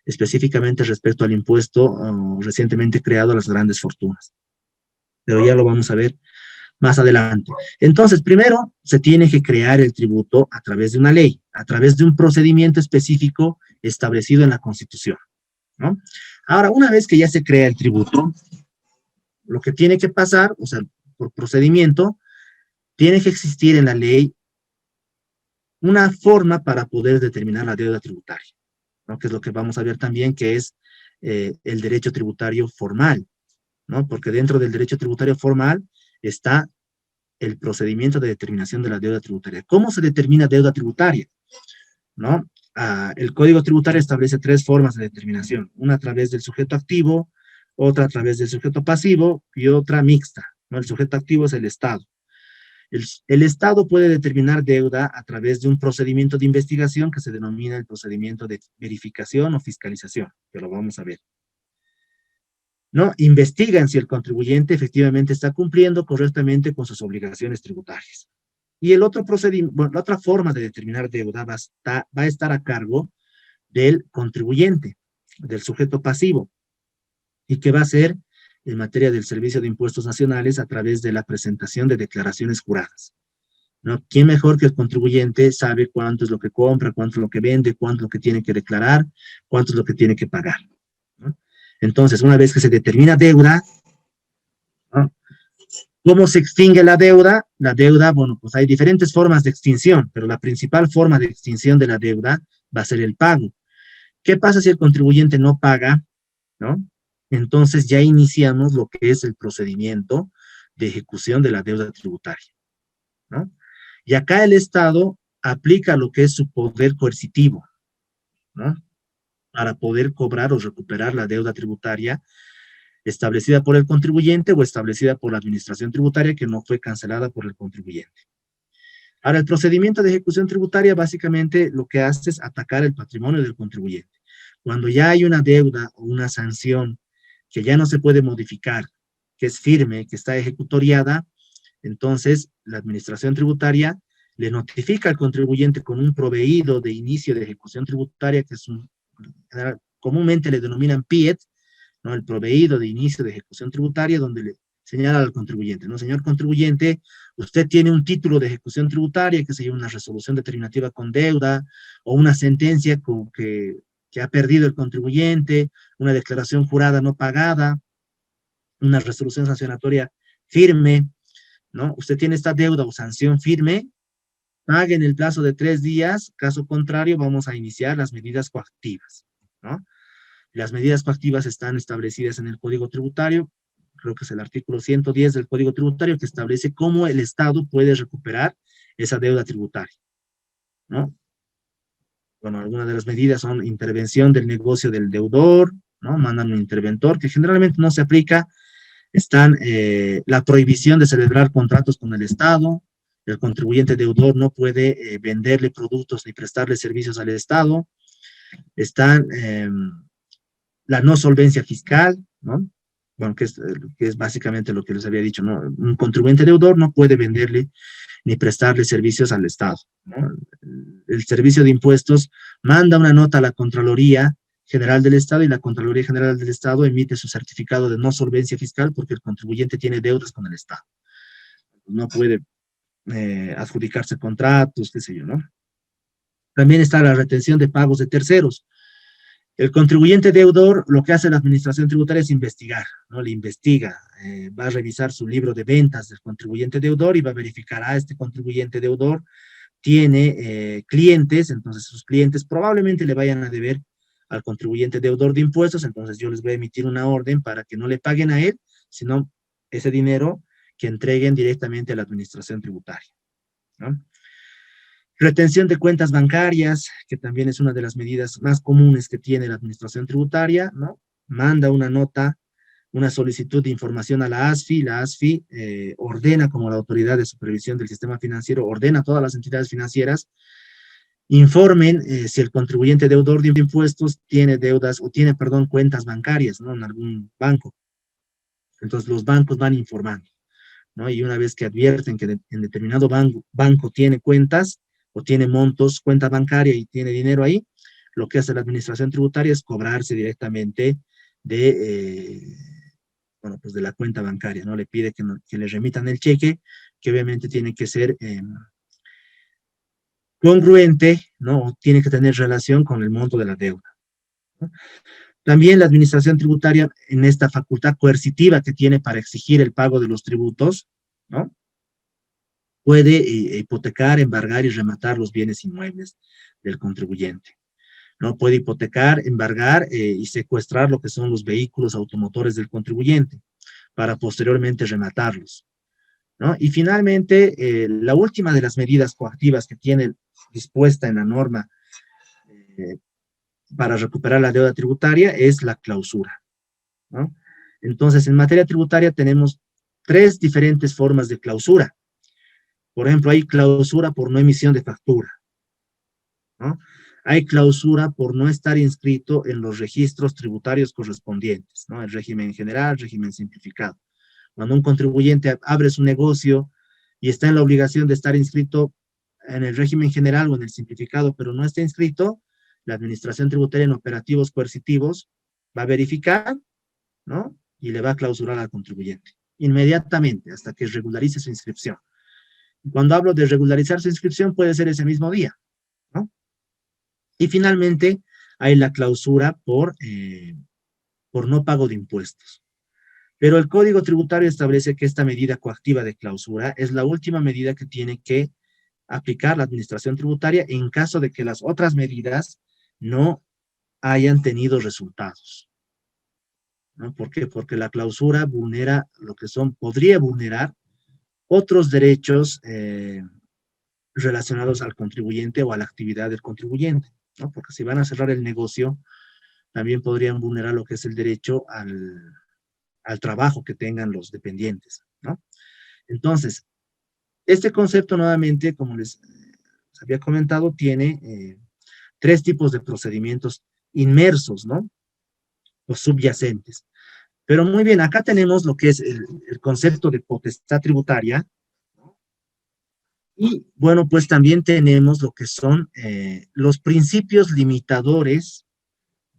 específicamente respecto al impuesto recientemente creado a las grandes fortunas. Pero ya lo vamos a ver más adelante. Entonces, primero se tiene que crear el tributo a través de una ley, a través de un procedimiento específico establecido en la Constitución, ¿no? Ahora, una vez que ya se crea el tributo, lo que tiene que pasar, o sea, por procedimiento, tiene que existir en la ley una forma para poder determinar la deuda tributaria, ¿no? Que es lo que vamos a ver también, que es el derecho tributario formal, ¿no? Porque dentro del derecho tributario formal está el procedimiento de determinación de la deuda tributaria. ¿Cómo se determina deuda tributaria? ¿No? El Código Tributario establece 3 formas de determinación, una a través del sujeto activo, otra a través del sujeto pasivo y otra mixta, ¿no? El sujeto activo es el Estado. El Estado puede determinar deuda a través de un procedimiento de investigación que se denomina el procedimiento de verificación o fiscalización, que lo vamos a ver, ¿no? Investigan si el contribuyente efectivamente está cumpliendo correctamente con sus obligaciones tributarias. Y el otro procedimiento, bueno, la otra forma de determinar deuda va a estar a cargo del contribuyente, del sujeto pasivo, y que va a ser en materia del Servicio de Impuestos Nacionales a través de la presentación de declaraciones juradas, ¿no? ¿Quién mejor que el contribuyente sabe cuánto es lo que compra, cuánto es lo que vende, cuánto es lo que tiene que declarar, cuánto es lo que tiene que pagar, ¿no? Entonces, una vez que se determina deuda, ¿no? ¿Cómo se extingue la deuda? La deuda, bueno, pues hay diferentes formas de extinción, pero la principal forma de extinción de la deuda va a ser el pago. ¿Qué pasa si el contribuyente no paga, ¿no? Entonces ya iniciamos lo que es el procedimiento de ejecución de la deuda tributaria, ¿no? Y acá el Estado aplica lo que es su poder coercitivo, ¿no? Para poder cobrar o recuperar la deuda tributaria establecida por el contribuyente o establecida por la administración tributaria que no fue cancelada por el contribuyente. Ahora, el procedimiento de ejecución tributaria básicamente lo que hace es atacar el patrimonio del contribuyente. Cuando ya hay una deuda o una sanción que ya no se puede modificar, que es firme, que está ejecutoriada, entonces la administración tributaria le notifica al contribuyente con un proveído de inicio de ejecución tributaria, que es comúnmente le denominan PIET, ¿no? El proveído de inicio de ejecución tributaria, donde le señala al contribuyente, ¿no? Señor contribuyente, usted tiene un título de ejecución tributaria, que sería una resolución determinativa con deuda, o una sentencia que ha perdido el contribuyente, una declaración jurada no pagada, una resolución sancionatoria firme, ¿no? Usted tiene esta deuda o sanción firme, pague en el plazo de 3 días, caso contrario vamos a iniciar las medidas coactivas, ¿no? Las medidas coactivas están establecidas en el Código Tributario, creo que es el artículo 110 del Código Tributario, que establece cómo el Estado puede recuperar esa deuda tributaria, ¿no? Bueno, algunas de las medidas son intervención del negocio del deudor, ¿no? Mandan un interventor, que generalmente no se aplica. Están la prohibición de celebrar contratos con el Estado. El contribuyente deudor no puede venderle productos ni prestarle servicios al Estado. Están la no solvencia fiscal, ¿no? Bueno, que es básicamente lo que les había dicho, ¿no? Un contribuyente deudor no puede venderle ni prestarle servicios al Estado, ¿no? El Servicio de Impuestos manda una nota a la Contraloría General del Estado y la Contraloría General del Estado emite su certificado de no solvencia fiscal porque el contribuyente tiene deudas con el Estado. No puede adjudicarse contratos, qué sé yo, ¿no? También está la retención de pagos de terceros. El contribuyente deudor, lo que hace la administración tributaria es investigar, ¿no? Le investiga, va a revisar su libro de ventas del contribuyente deudor y va a verificar, este contribuyente deudor tiene clientes, entonces sus clientes probablemente le vayan a deber al contribuyente deudor de impuestos, entonces yo les voy a emitir una orden para que no le paguen a él, sino ese dinero que entreguen directamente a la administración tributaria, ¿no? Retención de cuentas bancarias, que también es una de las medidas más comunes que tiene la administración tributaria, ¿no? Manda una nota, una solicitud de información a la ASFI ordena como la autoridad de supervisión del sistema financiero, ordena a todas las entidades financieras, informen si el contribuyente deudor de impuestos tiene deudas, o tiene, perdón, cuentas bancarias, ¿no? En algún banco. Entonces los bancos van informando, ¿no? Y una vez que advierten que en determinado banco tiene cuentas, o tiene montos, cuenta bancaria y tiene dinero ahí, lo que hace la administración tributaria es cobrarse directamente de, bueno, pues de la cuenta bancaria, ¿no? Le pide que le remitan el cheque, que obviamente tiene que ser congruente, ¿no? Tiene que tener relación con el monto de la deuda, ¿no? También la administración tributaria, en esta facultad coercitiva que tiene para exigir el pago de los tributos, ¿no? Puede hipotecar, embargar y rematar los bienes inmuebles del contribuyente, ¿no? Puede hipotecar, embargar y secuestrar lo que son los vehículos automotores del contribuyente para posteriormente rematarlos, ¿no? Y finalmente, la última de las medidas coactivas que tiene dispuesta en la norma para recuperar la deuda tributaria es la clausura, ¿no? Entonces, en materia tributaria tenemos 3 diferentes formas de clausura. Por ejemplo, hay clausura por no emisión de factura, ¿no? Hay clausura por no estar inscrito en los registros tributarios correspondientes, ¿no? El régimen general, régimen simplificado. Cuando un contribuyente abre su negocio y está en la obligación de estar inscrito en el régimen general o en el simplificado, pero no está inscrito, la administración tributaria en operativos coercitivos va a verificar, ¿no? Y le va a clausurar al contribuyente inmediatamente hasta que regularice su inscripción. Cuando hablo de regularizar su inscripción, puede ser ese mismo día, ¿no? Y finalmente, hay la clausura por no pago de impuestos. Pero el Código Tributario establece que esta medida coactiva de clausura es la última medida que tiene que aplicar la administración tributaria en caso de que las otras medidas no hayan tenido resultados, ¿no? ¿Por qué? Porque la clausura vulnera podría vulnerar otros derechos relacionados al contribuyente o a la actividad del contribuyente, ¿no? Porque si van a cerrar el negocio, también podrían vulnerar lo que es el derecho al trabajo que tengan los dependientes, ¿no? Entonces, este concepto nuevamente, como les había comentado, tiene 3 tipos de procedimientos inmersos, ¿no? O subyacentes. Pero muy bien, acá tenemos lo que es el concepto de potestad tributaria, ¿no? Y bueno, pues también tenemos lo que son los principios limitadores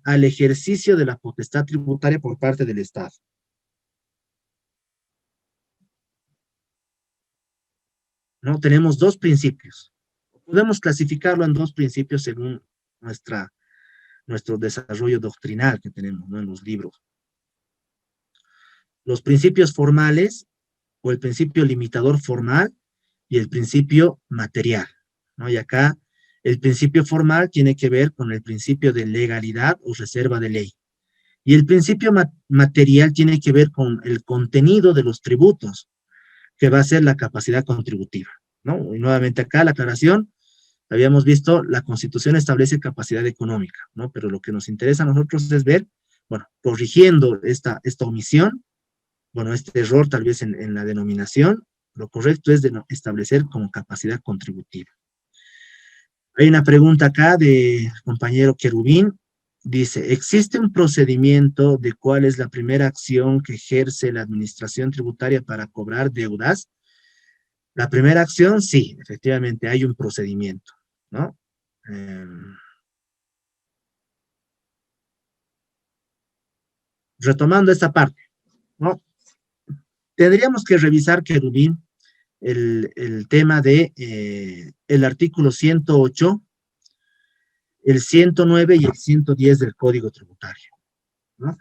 al ejercicio de la potestad tributaria por parte del Estado. ¿No? Tenemos 2 principios. Podemos clasificarlo en 2 principios según nuestro desarrollo doctrinal que tenemos, ¿no? En los libros. Los principios formales, o el principio limitador formal, y el principio material, ¿no? Y acá, el principio formal tiene que ver con el principio de legalidad o reserva de ley. Y el principio material tiene que ver con el contenido de los tributos, que va a ser la capacidad contributiva, ¿no? Y nuevamente acá la aclaración, habíamos visto, la Constitución establece capacidad económica, ¿no? Pero lo que nos interesa a nosotros es ver, bueno, corrigiendo esta omisión, bueno, este error tal vez en la denominación, lo correcto es establecer como capacidad contributiva. Hay una pregunta acá de compañero Querubín, dice, ¿existe un procedimiento de cuál es la primera acción que ejerce la administración tributaria para cobrar deudas? La primera acción, sí, efectivamente hay un procedimiento, ¿no? Retomando esta parte, ¿no? Tendríamos que revisar, Querubín, el tema de el artículo 108, el 109 y el 110 del Código Tributario, ¿no?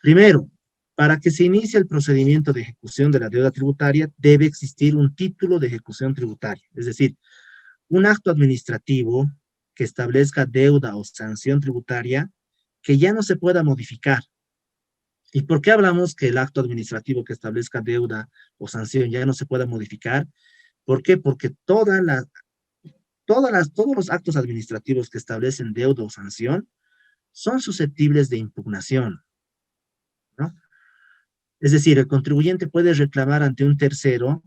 Primero, para que se inicie el procedimiento de ejecución de la deuda tributaria, debe existir un título de ejecución tributaria, es decir, un acto administrativo que establezca deuda o sanción tributaria que ya no se pueda modificar. ¿Y por qué hablamos que el acto administrativo que establezca deuda o sanción ya no se pueda modificar? ¿Por qué? Porque todos los actos administrativos que establecen deuda o sanción son susceptibles de impugnación, ¿no? Es decir, el contribuyente puede reclamar ante un tercero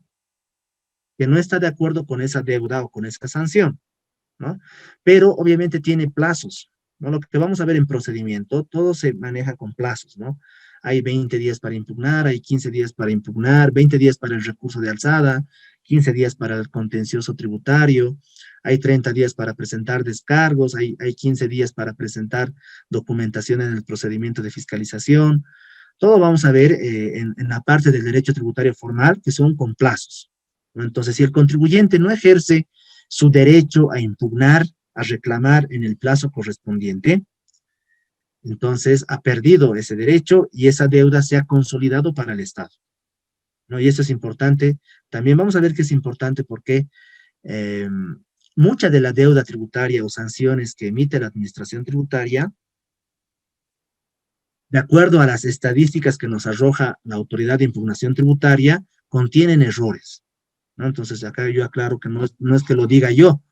que no está de acuerdo con esa deuda o con esa sanción, ¿no? Pero obviamente tiene plazos, ¿no? Lo que vamos a ver en procedimiento, todo se maneja con plazos, ¿no? Hay 20 días para impugnar, hay 15 días para impugnar, 20 días para el recurso de alzada, 15 días para el contencioso tributario, hay 30 días para presentar descargos, hay 15 días para presentar documentación en el procedimiento de fiscalización. Todo vamos a ver en la parte del derecho tributario formal, que son con plazos, ¿no? Entonces, si el contribuyente no ejerce su derecho a impugnar, a reclamar en el plazo correspondiente, entonces ha perdido ese derecho y esa deuda se ha consolidado para el Estado, ¿no? Y eso es importante. También vamos a ver que es importante porque mucha de la deuda tributaria o sanciones que emite la administración tributaria, de acuerdo a las estadísticas que nos arroja la Autoridad de Impugnación Tributaria, contienen errores, ¿no? Entonces, acá yo aclaro que no es que lo diga yo,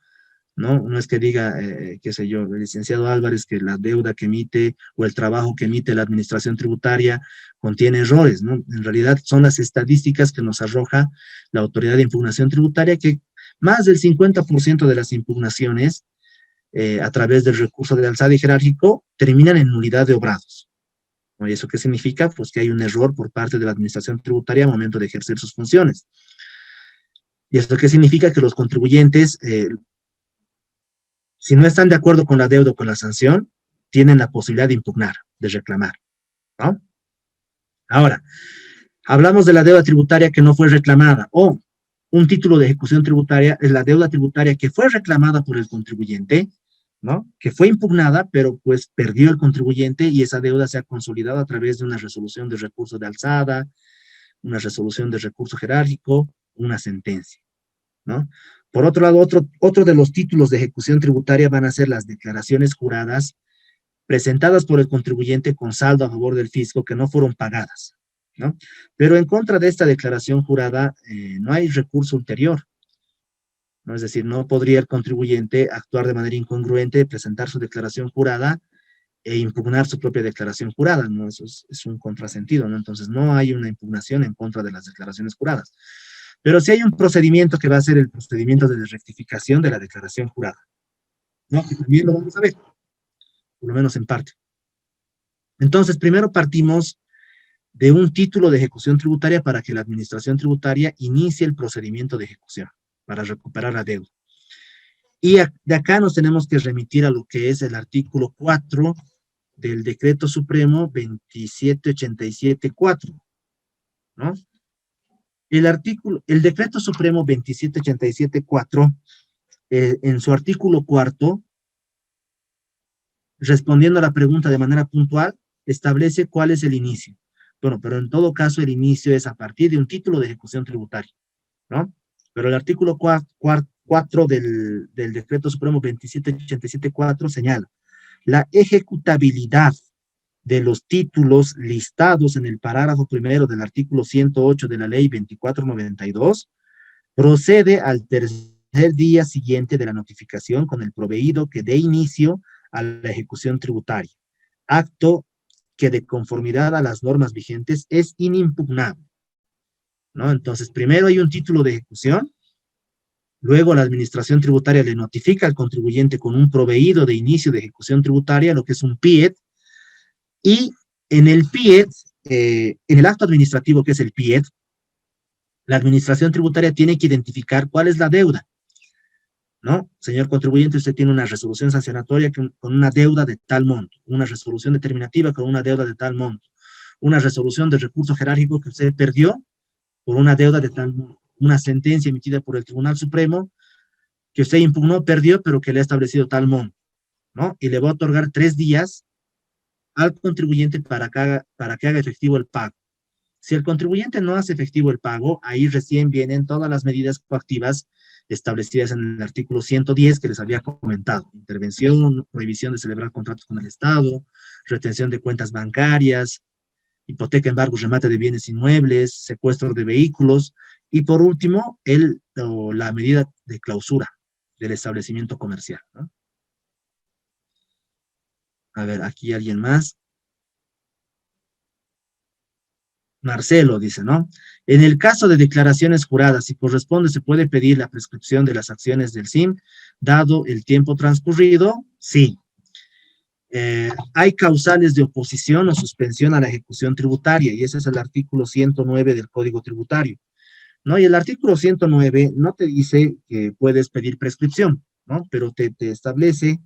¿no? No es que diga, qué sé yo, el licenciado Álvarez, que la deuda que emite o el trabajo que emite la administración tributaria contiene errores, ¿no? En realidad son las estadísticas que nos arroja la Autoridad de Impugnación Tributaria, que más del 50% de las impugnaciones a través del recurso de alzada y jerárquico terminan en nulidad de obrados, ¿no? ¿Y eso qué significa? Pues que hay un error por parte de la administración tributaria al momento de ejercer sus funciones. ¿Y esto qué significa? Que los contribuyentes, si no están de acuerdo con la deuda o con la sanción, tienen la posibilidad de impugnar, de reclamar, ¿no? Ahora, hablamos de la deuda tributaria que no fue reclamada, o un título de ejecución tributaria es la deuda tributaria que fue reclamada por el contribuyente, ¿no? Que fue impugnada, pero pues perdió el contribuyente y esa deuda se ha consolidado a través de una resolución de recurso de alzada, una resolución de recurso jerárquico, una sentencia, ¿no? Por otro lado, otro de los títulos de ejecución tributaria van a ser las declaraciones juradas presentadas por el contribuyente con saldo a favor del fisco que no fueron pagadas, ¿no? Pero en contra de esta declaración jurada no hay recurso ulterior, ¿no? Es decir, no podría el contribuyente actuar de manera incongruente, presentar su declaración jurada e impugnar su propia declaración jurada, ¿no? Eso es un contrasentido, ¿no? Entonces no hay una impugnación en contra de las declaraciones juradas. Pero sí hay un procedimiento que va a ser el procedimiento de rectificación de la declaración jurada, ¿no? Que también lo vamos a ver, por lo menos en parte. Entonces, primero partimos de un título de ejecución tributaria para que la administración tributaria inicie el procedimiento de ejecución para recuperar la deuda. Y de acá nos tenemos que remitir a lo que es el artículo 4 del Decreto Supremo 27874, ¿no? El Decreto Supremo 27874, en su artículo 4, respondiendo a la pregunta de manera puntual, establece cuál es el inicio. Bueno, pero en todo caso el inicio es a partir de un título de ejecución tributaria, ¿no? Pero el artículo 4 del Decreto Supremo 27874 señala la ejecutabilidad de los títulos listados en el parágrafo primero del artículo 108 de la ley 2492 procede al tercer día siguiente de la notificación con el proveído que dé inicio a la ejecución tributaria, acto que de conformidad a las normas vigentes es inimpugnable, ¿no? Entonces, primero hay un título de ejecución, luego la administración tributaria le notifica al contribuyente con un proveído de inicio de ejecución tributaria, lo que es un PIET, y en el PIET, en el acto administrativo que es el PIET, la administración tributaria tiene que identificar cuál es la deuda, ¿no? Señor contribuyente, usted tiene una resolución sancionatoria con una deuda de tal monto, una resolución determinativa con una deuda de tal monto, una resolución de recurso jerárquico que usted perdió por una deuda de tal monto, una sentencia emitida por el Tribunal Supremo que usted impugnó, perdió, pero que le ha establecido tal monto, ¿no? Y le va a otorgar 3 días al contribuyente para que haga efectivo el pago. Si el contribuyente no hace efectivo el pago, ahí recién vienen todas las medidas coactivas establecidas en el artículo 110 que les había comentado: intervención, prohibición de celebrar contratos con el Estado, retención de cuentas bancarias, hipoteca, embargo, remate de bienes inmuebles, secuestro de vehículos, y por último, la medida de clausura del establecimiento comercial, ¿no? A ver, aquí alguien más. Marcelo dice, ¿no? En el caso de declaraciones juradas, si corresponde, se puede pedir la prescripción de las acciones del SIM, dado el tiempo transcurrido. Sí. Hay causales de oposición o suspensión a la ejecución tributaria, y ese es el artículo 109 del Código Tributario, ¿no? Y el artículo 109 no te dice que puedes pedir prescripción, ¿no? Pero te establece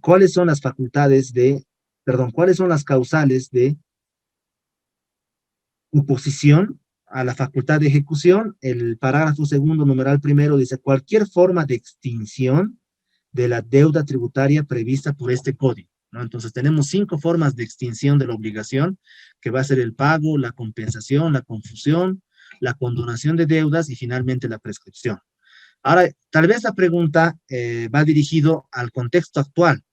cuáles son las facultades de, perdón, cuáles son las causales de oposición a la facultad de ejecución. El parágrafo segundo, numeral primero, dice: cualquier forma de extinción de la deuda tributaria prevista por este código, ¿no? Entonces tenemos 5 formas de extinción de la obligación, que va a ser el pago, la compensación, la confusión, la condonación de deudas y finalmente la prescripción. Ahora, tal vez la pregunta va dirigido al contexto actual.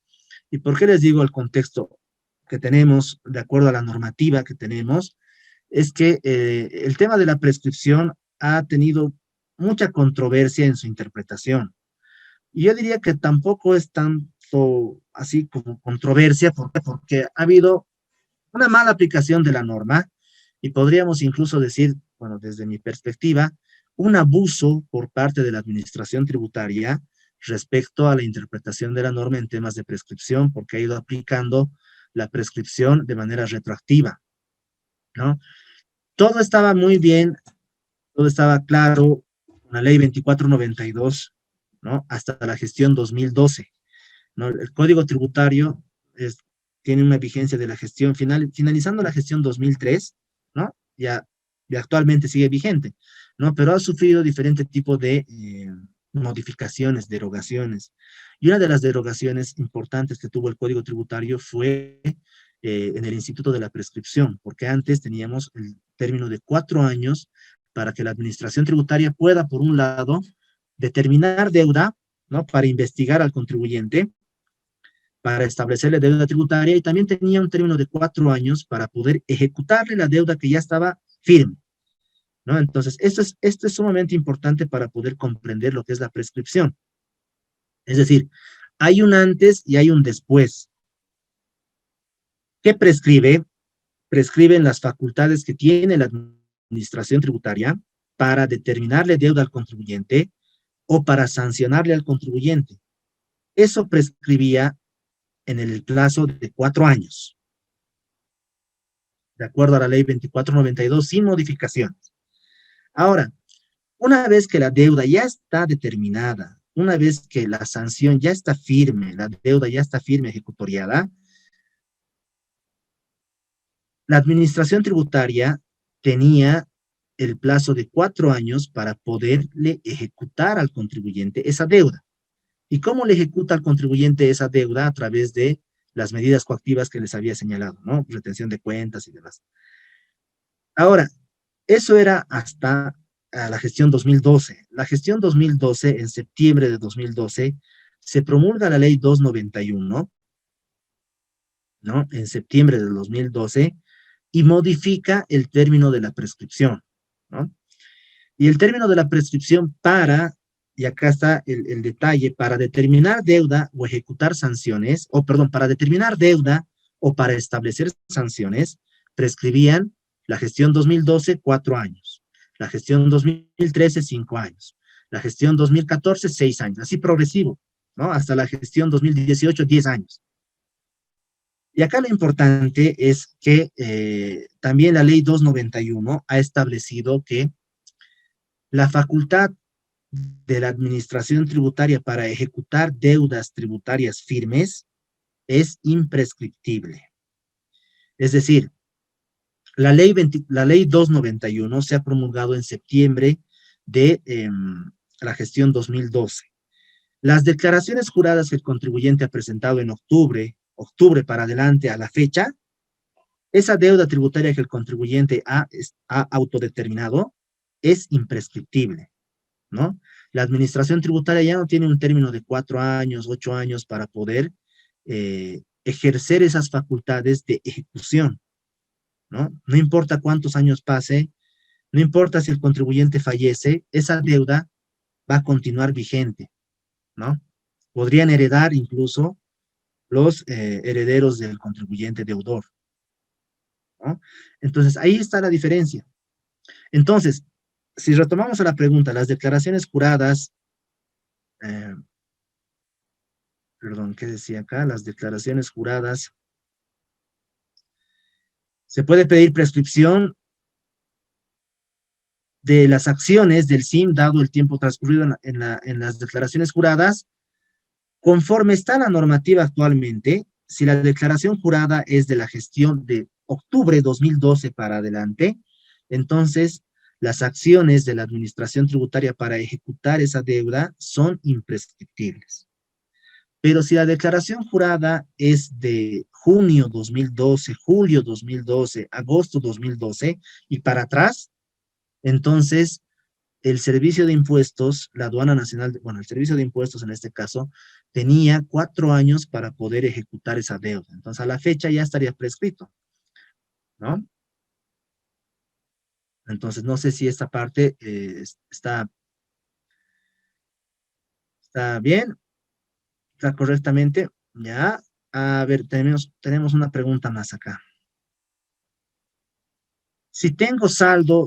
¿Y por qué les digo el contexto que tenemos, de acuerdo a la normativa que tenemos? Es que el tema de la prescripción ha tenido mucha controversia en su interpretación. Y yo diría que tampoco es tanto así como controversia, porque ha habido una mala aplicación de la norma, y podríamos incluso decir, bueno, desde mi perspectiva, un abuso por parte de la administración tributaria respecto a la interpretación de la norma en temas de prescripción, porque ha ido aplicando la prescripción de manera retroactiva, ¿no? Todo estaba muy bien, todo estaba claro con la ley 2492, ¿no? Hasta la gestión 2012, ¿no? El Código Tributario tiene una vigencia de la gestión finalizando la gestión 2003, ¿no? Ya actualmente sigue vigente, ¿no? Pero ha sufrido diferentes tipos de modificaciones, derogaciones. Y una de las derogaciones importantes que tuvo el Código Tributario fue en el Instituto de la Prescripción, porque antes teníamos el término de 4 años para que la administración tributaria pueda, por un lado, determinar deuda, ¿no? Para investigar al contribuyente, para establecerle deuda tributaria, y también tenía un término de 4 años para poder ejecutarle la deuda que ya estaba firme, ¿no? Entonces, esto es sumamente importante para poder comprender lo que es la prescripción. Es decir, hay un antes y hay un después. ¿Qué prescribe? Prescriben las facultades que tiene la administración tributaria para determinarle deuda al contribuyente o para sancionarle al contribuyente. Eso prescribía en el plazo de 4 años, de acuerdo a la ley 2492, sin modificaciones. Ahora, una vez que la deuda ya está determinada, una vez que la sanción ya está firme, la deuda ya está firme, ejecutoriada, la administración tributaria tenía el plazo de 4 años para poderle ejecutar al contribuyente esa deuda. ¿Y cómo le ejecuta al contribuyente esa deuda? A través de las medidas coactivas que les había señalado, ¿no? Retención de cuentas y demás. Ahora, eso era hasta la gestión 2012. La gestión 2012, en septiembre de 2012, se promulga la ley 291, ¿no? En septiembre de 2012, y modifica el término de la prescripción, ¿no? Y el término de la prescripción y acá está el detalle, para determinar deuda o ejecutar sanciones, para determinar deuda o para establecer sanciones, prescribían la gestión 2012, 4 años, la gestión 2013, 5 años, la gestión 2014, 6 años, así progresivo, ¿no? Hasta la gestión 2018, 10 años. Y acá lo importante es que también la ley 291 ha establecido que la facultad de la administración tributaria para ejecutar deudas tributarias firmes es imprescriptible. Es decir, la ley 291 se ha promulgado en septiembre de la gestión 2012. Las declaraciones juradas que el contribuyente ha presentado en octubre para adelante a la fecha, esa deuda tributaria que el contribuyente ha autodeterminado es imprescriptible, ¿no? La administración tributaria ya no tiene un término de 4 años, 8 años para poder ejercer esas facultades de ejecución, ¿no? No importa cuántos años pase, no importa si el contribuyente fallece, esa deuda va a continuar vigente, ¿no? Podrían heredar incluso los herederos del contribuyente deudor, ¿no? Entonces, ahí está la diferencia. Entonces, si retomamos a la pregunta, las declaraciones juradas, eh, perdón, ¿qué decía acá? Las declaraciones juradas, se puede pedir prescripción de las acciones del SIM dado el tiempo transcurrido en las declaraciones juradas. Conforme está la normativa actualmente, si la declaración jurada es de la gestión de octubre 2012 para adelante, entonces las acciones de la administración tributaria para ejecutar esa deuda son imprescriptibles. Pero si la declaración jurada es de junio 2012, julio 2012, agosto 2012 y para atrás, entonces el Servicio de Impuestos, la Aduana Nacional, bueno, el Servicio de Impuestos en este caso, tenía 4 años para poder ejecutar esa deuda. Entonces, a la fecha ya estaría prescrito, ¿no? Entonces, no sé si esta parte está bien, está correctamente. Ya, a ver, tenemos una pregunta más acá. Si tengo saldo,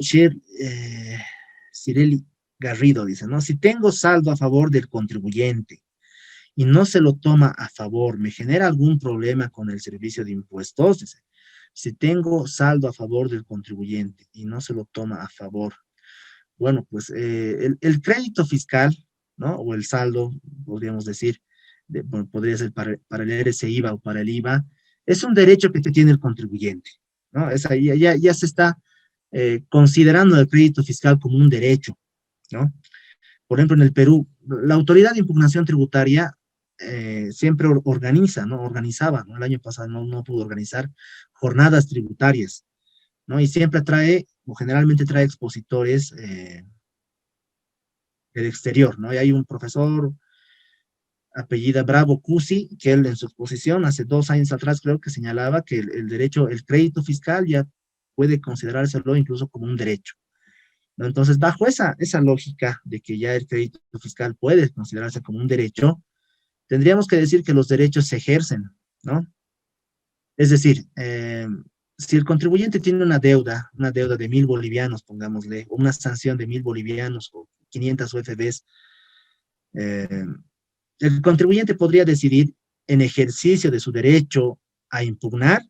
Cireli Garrido dice, ¿no? Si tengo saldo a favor del contribuyente y no se lo toma a favor, ¿me genera algún problema con el servicio de impuestos? Dice, si tengo saldo a favor del contribuyente y no se lo toma a favor, bueno, pues el crédito fiscal, ¿no? O el saldo, podríamos decir, bueno, podría ser para el RSIVA o para el IVA, es un derecho que te tiene el contribuyente, ¿no? Ya se está considerando el crédito fiscal como un derecho, ¿no? Por ejemplo, en el Perú, la Autoridad de Impugnación Tributaria siempre organiza, ¿no? Organizaba, ¿no? El año pasado no pudo organizar jornadas tributarias, ¿no? Y siempre trae, o generalmente trae expositores del exterior, ¿no? Y hay un profesor apellida Bravo Cusi, que él en su exposición hace 2 años atrás creo que señalaba que el derecho, el crédito fiscal ya puede considerárselo incluso como un derecho, ¿no? Entonces, bajo esa lógica de que ya el crédito fiscal puede considerarse como un derecho, tendríamos que decir que los derechos se ejercen, ¿no? Es decir, si el contribuyente tiene una deuda de 1.000 bolivianos, pongámosle, o una sanción de 1.000 bolivianos o 500 UFBs, el contribuyente podría decidir en ejercicio de su derecho a impugnar,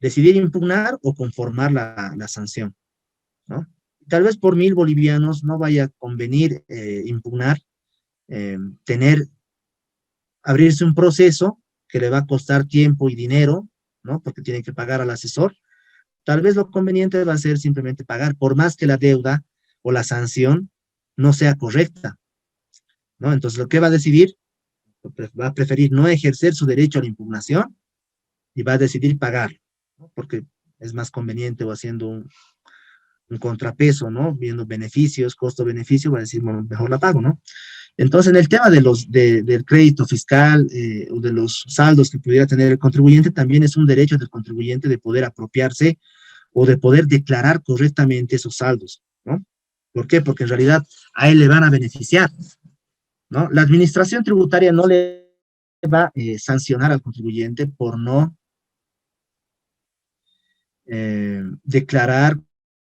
decidir impugnar o conformar la sanción, ¿no? Tal vez por 1.000 bolivianos no vaya a convenir impugnar, abrirse un proceso que le va a costar tiempo y dinero, ¿no? Porque tiene que pagar al asesor. Tal vez lo conveniente va a ser simplemente pagar, por más que la deuda o la sanción no sea correcta, ¿no? Entonces, lo que va a decidir, va a preferir no ejercer su derecho a la impugnación y va a decidir pagar, ¿no? Porque es más conveniente o haciendo un contrapeso, ¿no? Viendo beneficios, costo-beneficio, va a decir, bueno, mejor la pago, ¿no? Entonces, en el tema del crédito fiscal o de los saldos que pudiera tener el contribuyente, también es un derecho del contribuyente de poder apropiarse o de poder declarar correctamente esos saldos, ¿no? ¿Por qué? Porque en realidad a él le van a beneficiar, ¿no? La administración tributaria no le va a sancionar al contribuyente por no declarar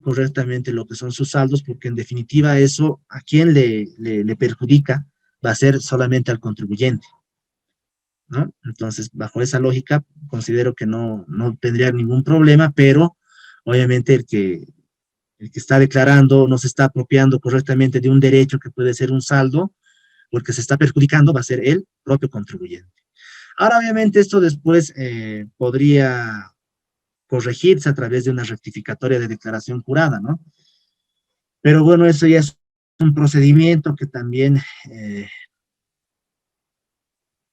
correctamente lo que son sus saldos, porque en definitiva eso a quien le perjudica va a ser solamente al contribuyente, ¿no? Entonces, bajo esa lógica, considero que no tendría ningún problema, pero obviamente el que está declarando no se está apropiando correctamente de un derecho que puede ser un saldo, o el que se está perjudicando va a ser el propio contribuyente. Ahora, obviamente, esto después podría corregirse a través de una rectificatoria de declaración jurada, ¿no? Pero bueno, eso ya es un procedimiento que también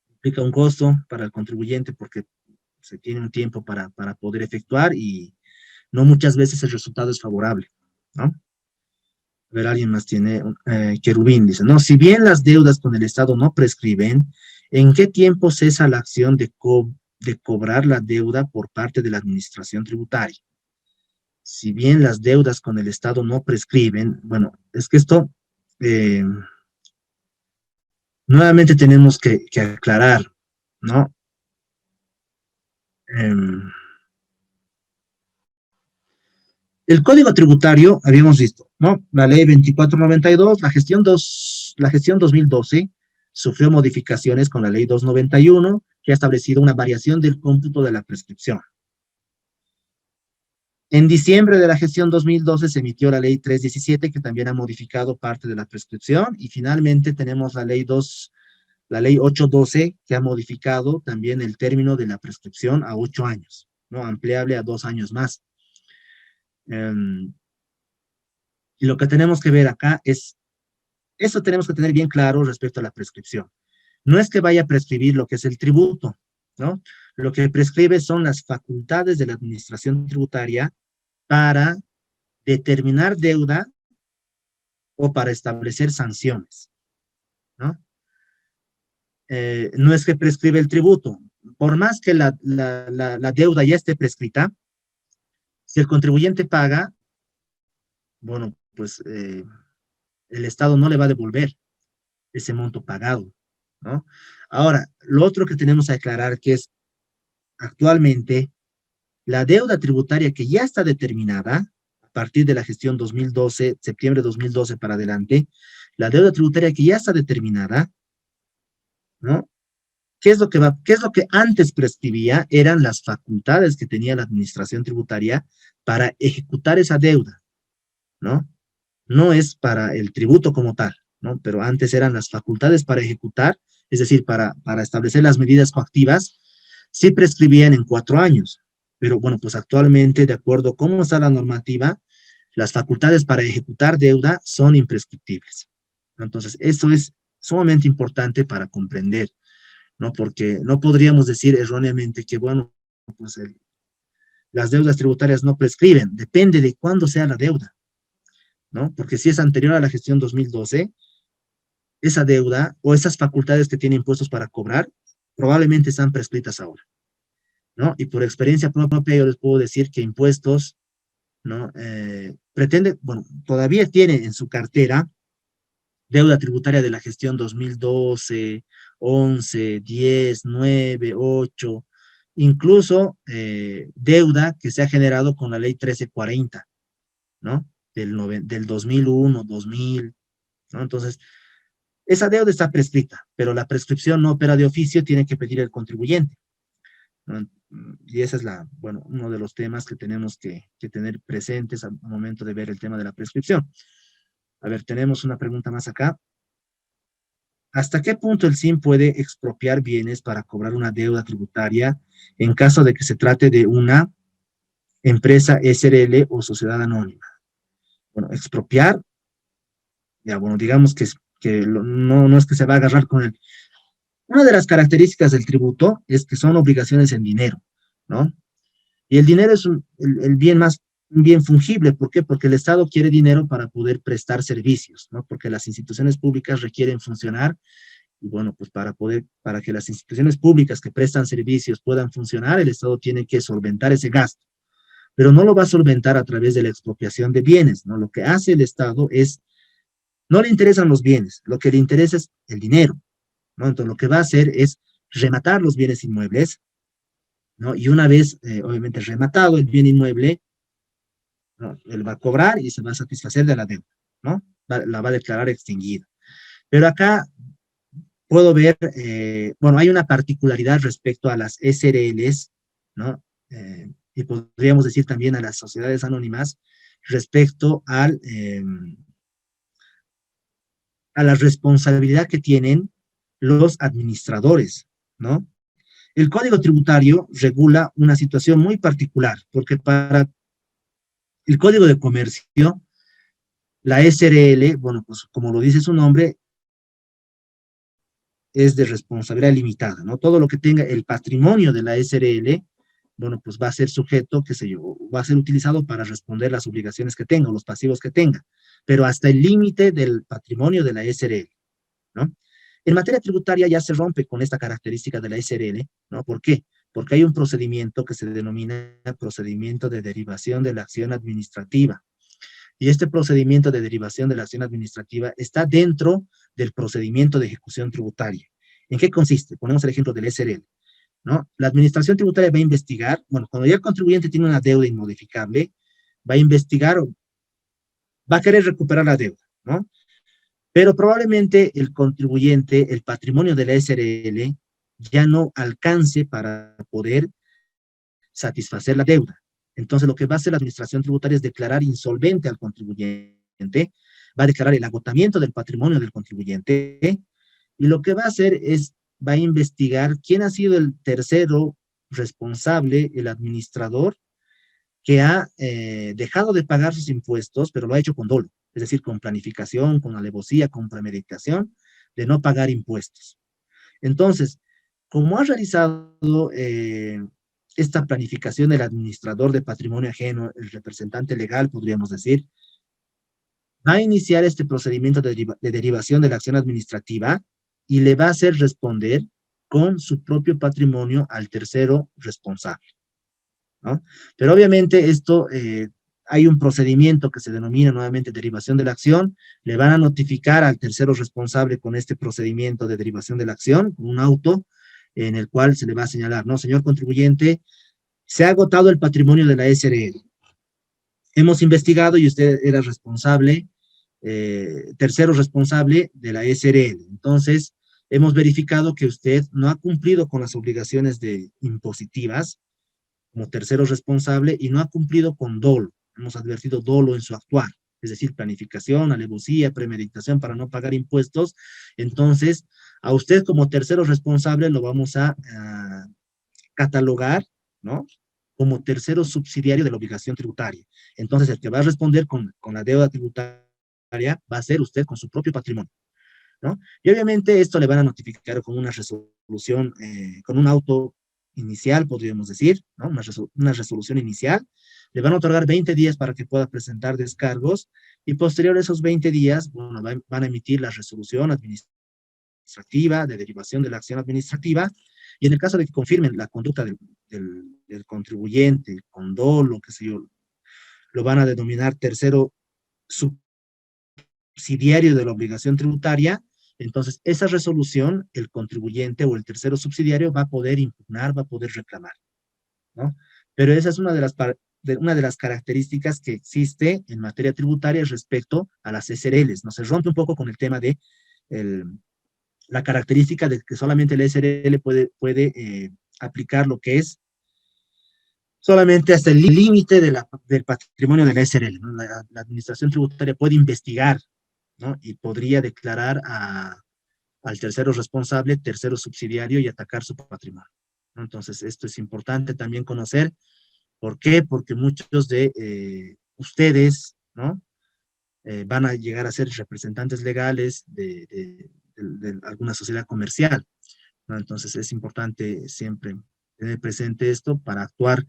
implica un costo para el contribuyente porque se tiene un tiempo para poder efectuar y no muchas veces el resultado es favorable, ¿no? A ver, alguien más tiene, Querubín dice, no, si bien las deudas con el Estado no prescriben, ¿en qué tiempo cesa la acción de cobrar la deuda por parte de la administración tributaria? Si bien las deudas con el Estado no prescriben, bueno, es que esto, eh, nuevamente tenemos que aclarar, ¿no? Em, el Código Tributario, habíamos visto, ¿no? La Ley 2492, la gestión 2012, sufrió modificaciones con la Ley 291, que ha establecido una variación del cómputo de la prescripción. En diciembre de la gestión 2012 se emitió la Ley 317, que también ha modificado parte de la prescripción, y finalmente tenemos la Ley 812, que ha modificado también el término de la prescripción a 8 años, ¿no? Ampliable a 2 años más. Y lo que tenemos que ver acá es, eso tenemos que tener bien claro respecto a la prescripción. No es que vaya a prescribir lo que es el tributo, ¿no? Lo que prescribe son las facultades de la administración tributaria para determinar deuda o para establecer sanciones, ¿no? No es que prescribe el tributo. Por más que la deuda ya esté prescrita, si el contribuyente paga, bueno, pues el Estado no le va a devolver ese monto pagado, ¿no? Ahora, lo otro que tenemos que aclarar que es actualmente la deuda tributaria que ya está determinada a partir de la gestión 2012, septiembre de 2012 para adelante, la deuda tributaria que ya está determinada, ¿no? ¿Qué es lo que antes prescribía? Eran las facultades que tenía la administración tributaria para ejecutar esa deuda, ¿no? No es para el tributo como tal, ¿no? Pero antes eran las facultades para ejecutar, es decir, para establecer las medidas coactivas, sí prescribían en 4 años. Pero bueno, pues actualmente, de acuerdo a cómo está la normativa, las facultades para ejecutar deuda son imprescriptibles. Entonces, eso es sumamente importante para comprender, ¿no? Porque no podríamos decir erróneamente que, bueno, pues las deudas tributarias no prescriben, depende de cuándo sea la deuda, ¿no? Porque si es anterior a la gestión 2012, esa deuda o esas facultades que tiene impuestos para cobrar probablemente están prescritas ahora, ¿no? Y por experiencia propia yo les puedo decir que impuestos, ¿no? Pretende, bueno, todavía tiene en su cartera deuda tributaria de la gestión 2012, 11, 10, 9, 8, incluso deuda que se ha generado con la ley 1340, ¿no? Del 2001, 2000, ¿no? Entonces, esa deuda está prescrita, pero la prescripción no opera de oficio, tiene que pedir el contribuyente, ¿no? Y ese es bueno, uno de los temas que tenemos que tener presentes al momento de ver el tema de la prescripción. A ver, tenemos una pregunta más acá. ¿Hasta qué punto el SIM puede expropiar bienes para cobrar una deuda tributaria en caso de que se trate de una empresa SRL o sociedad anónima? Bueno, expropiar, ya bueno, digamos que no es que se va a agarrar con él. Una de las características del tributo es que son obligaciones en dinero, ¿no? Y el dinero es un bien fungible. ¿Por qué? Porque el Estado quiere dinero para poder prestar servicios, ¿no? Porque las instituciones públicas requieren funcionar y bueno, pues para que las instituciones públicas que prestan servicios puedan funcionar, el Estado tiene que solventar ese gasto. Pero no lo va a solventar a través de la expropiación de bienes, ¿no? Lo que hace el Estado es, no le interesan los bienes, lo que le interesa es el dinero, ¿no? Entonces lo que va a hacer es rematar los bienes inmuebles, ¿no? Y una vez, obviamente, rematado el bien inmueble, ¿no? Él va a cobrar y se va a satisfacer de la deuda, ¿no? La va a declarar extinguida. Pero acá puedo ver, bueno, hay una particularidad respecto a las SRLs, ¿no? Y podríamos decir también a las sociedades anónimas respecto a la responsabilidad que tienen los administradores, ¿no? El Código Tributario regula una situación muy particular, porque para el Código de Comercio, la SRL, bueno, pues como lo dice su nombre, es de responsabilidad limitada, ¿no? Todo lo que tenga el patrimonio de la SRL, bueno, pues va a ser sujeto, qué sé yo, va a ser utilizado para responder las obligaciones que tenga, o los pasivos que tenga. pero hasta el límite del patrimonio de la SRL, ¿no? En materia tributaria ya se rompe con esta característica de la SRL, ¿no? ¿Por qué? Porque hay un procedimiento que se denomina procedimiento de derivación de la acción administrativa. Y este procedimiento de derivación de la acción administrativa está dentro del procedimiento de ejecución tributaria. ¿En qué consiste? Ponemos el ejemplo del SRL, ¿no? La administración tributaria va a investigar, bueno, cuando ya el contribuyente tiene una deuda inmodificable, va a investigar, va a querer recuperar la deuda, ¿no? Pero probablemente el contribuyente, el patrimonio de la SRL, ya no alcance para poder satisfacer la deuda. Entonces, lo que va a hacer la administración tributaria es declarar insolvente al contribuyente, va a declarar el agotamiento del patrimonio del contribuyente, y lo que va a hacer es, va a investigar quién ha sido el tercero responsable, el administrador, que ha dejado de pagar sus impuestos, pero lo ha hecho con dolo, es decir, con planificación, con alevosía, con premeditación, de no pagar impuestos. Entonces, como ha realizado esta planificación el administrador de patrimonio ajeno, el representante legal, podríamos decir, va a iniciar este procedimiento de derivación de la acción administrativa y le va a hacer responder con su propio patrimonio al tercero responsable, ¿no? Pero obviamente esto, hay un procedimiento que se denomina nuevamente derivación de la acción, le van a notificar al tercero responsable con este procedimiento de derivación de la acción, con un auto en el cual se le va a señalar, no, señor contribuyente, se ha agotado el patrimonio de la SRL. Hemos investigado y usted era responsable, tercero responsable de la SRL. Entonces, hemos verificado que usted no ha cumplido con las obligaciones impositivas como tercero responsable y no ha cumplido con dolo. Hemos advertido dolo en su actuar, es decir, planificación, alevosía, premeditación para no pagar impuestos. Entonces, a usted como tercero responsable lo vamos a catalogar, ¿no?, como tercero subsidiario de la obligación tributaria. Entonces, el que va a responder con la deuda tributaria va a ser usted con su propio patrimonio, ¿no? Y obviamente esto le van a notificar con una resolución, con un auto inicial, podríamos decir, ¿no? Una resolución inicial. Le van a otorgar 20 días para que pueda presentar descargos y posterior a esos 20 días, bueno, van a emitir la resolución administrativa de derivación de la acción administrativa, y en el caso de que confirmen la conducta del contribuyente con dolo, qué sé yo, lo van a denominar tercero subsidiario de la obligación tributaria. Entonces, esa resolución, el contribuyente o el tercero subsidiario va a poder impugnar, va a poder reclamar, ¿no? Pero esa es una de las características que existe en materia tributaria respecto a las SRLs, ¿no? Se rompe un poco con el tema de la característica de que solamente el SRL puede aplicar lo que es solamente hasta el límite del patrimonio de la SRL, ¿no? La administración tributaria puede investigar, ¿no?, y podría declarar al tercero responsable, tercero subsidiario, y atacar su patrimonio, ¿no? Entonces, esto es importante también conocer. ¿Por qué? Porque muchos de ustedes, ¿no?, van a llegar a ser representantes legales de alguna sociedad comercial, ¿no? Entonces, es importante siempre tener presente esto para actuar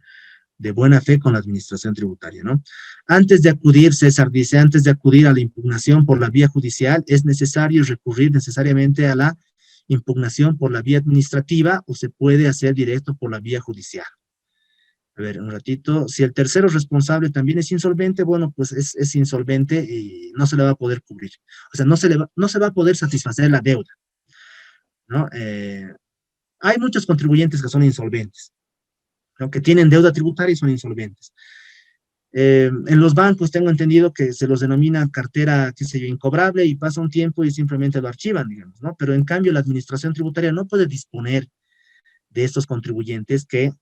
de buena fe con la administración tributaria, ¿no? Antes de acudir, César dice, antes de acudir a la impugnación por la vía judicial, ¿es necesario recurrir necesariamente a la impugnación por la vía administrativa o se puede hacer directo por la vía judicial? A ver, un ratito. Si el tercero responsable también es insolvente, bueno, pues es insolvente y no se le va a poder cubrir. O sea, no se va a poder satisfacer la deuda, ¿no? Hay muchos contribuyentes que son insolventes, ¿no?, que tienen deuda tributaria y son insolventes. En los bancos tengo entendido que se los denomina cartera, qué sé yo, incobrable, y pasa un tiempo y simplemente lo archivan, digamos, ¿no? Pero en cambio la administración tributaria no puede disponer de estos contribuyentes que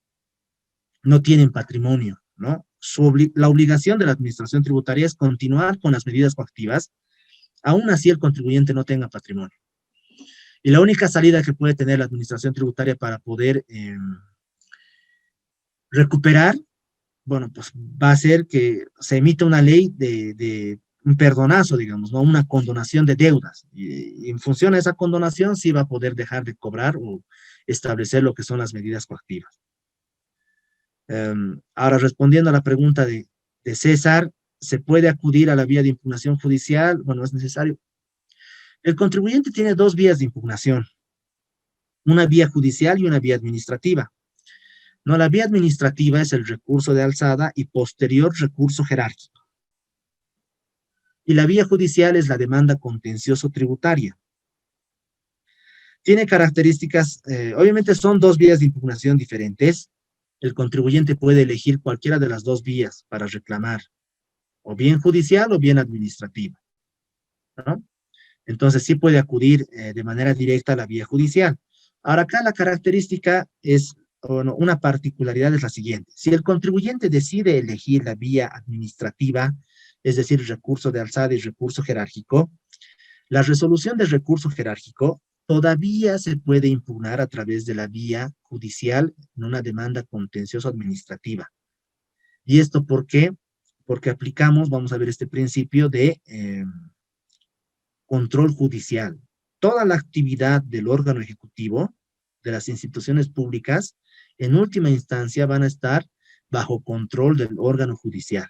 no tienen patrimonio, ¿no? La obligación de la administración tributaria es continuar con las medidas coactivas, aún así el contribuyente no tenga patrimonio. Y la única salida que puede tener la administración tributaria para poder recuperar, bueno, pues va a ser que se emita una ley de un perdonazo, digamos, ¿no?, una condonación de deudas. Y en función a esa condonación sí va a poder dejar de cobrar o establecer lo que son las medidas coactivas. Ahora, respondiendo a la pregunta de César, se puede acudir a la vía de impugnación judicial, bueno, es necesario. El contribuyente tiene dos vías de impugnación, una vía judicial y una vía administrativa. No, la vía administrativa es el recurso de alzada y posterior recurso jerárquico. Y la vía judicial es la demanda contencioso tributaria. Tiene características, obviamente son dos vías de impugnación diferentes. El contribuyente puede elegir cualquiera de las dos vías para reclamar, o bien judicial o bien administrativa, ¿no? Entonces sí puede acudir de manera directa a la vía judicial. Ahora acá la característica es, o no, una particularidad es la siguiente. Si el contribuyente decide elegir la vía administrativa, es decir, recurso de alzada y recurso jerárquico, la resolución del recurso jerárquico todavía se puede impugnar a través de la vía judicial en una demanda contencioso administrativa. ¿Y esto por qué? Porque aplicamos, vamos a ver este principio de control judicial. Toda la actividad del órgano ejecutivo, de las instituciones públicas, en última instancia van a estar bajo control del órgano judicial.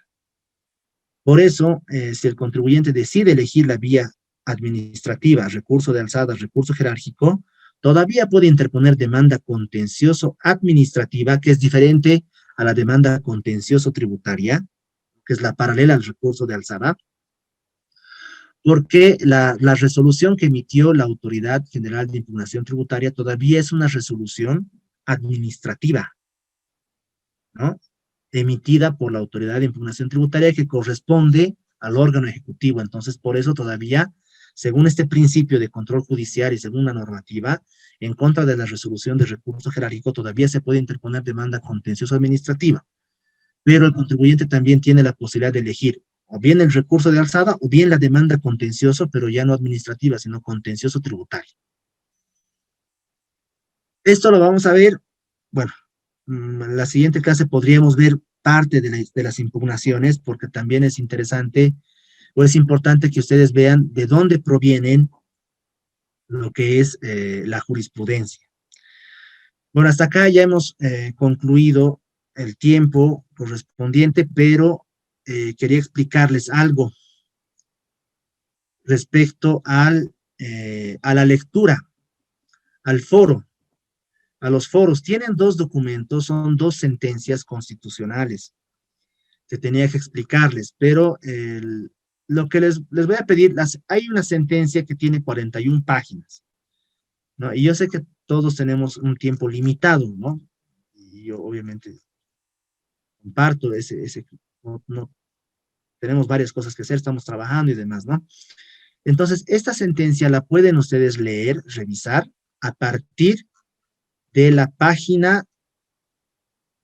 Por eso, si el contribuyente decide elegir la vía administrativa, recurso de alzada, recurso jerárquico, todavía puede interponer demanda contencioso administrativa, que es diferente a la demanda contencioso tributaria, que es la paralela al recurso de alzada, porque la resolución que emitió la Autoridad General de Impugnación Tributaria todavía es una resolución administrativa, ¿no? Emitida por la Autoridad de Impugnación Tributaria que corresponde al órgano ejecutivo. Entonces, por eso todavía, según este principio de control judicial y según la normativa, en contra de la resolución de recurso jerárquico, todavía se puede interponer demanda contencioso administrativa. Pero el contribuyente también tiene la posibilidad de elegir o bien el recurso de alzada o bien la demanda contencioso, pero ya no administrativa, sino contencioso tributario. Esto lo vamos a ver, bueno, en la siguiente clase podríamos ver parte de las impugnaciones, porque también es interesante, o es importante que ustedes vean de dónde provienen lo que es la jurisprudencia. Bueno, hasta acá ya hemos concluido el tiempo correspondiente, pero quería explicarles algo respecto a la lectura, al foro. A los foros. Tienen dos documentos, son dos sentencias constitucionales que tenía que explicarles, pero lo que les voy a pedir, hay una sentencia que tiene 41 páginas, ¿no? Y yo sé que todos tenemos un tiempo limitado, ¿no? Y yo obviamente comparto no, tenemos varias cosas que hacer, estamos trabajando y demás, ¿no? Entonces, esta sentencia la pueden ustedes leer, revisar, a partir de la página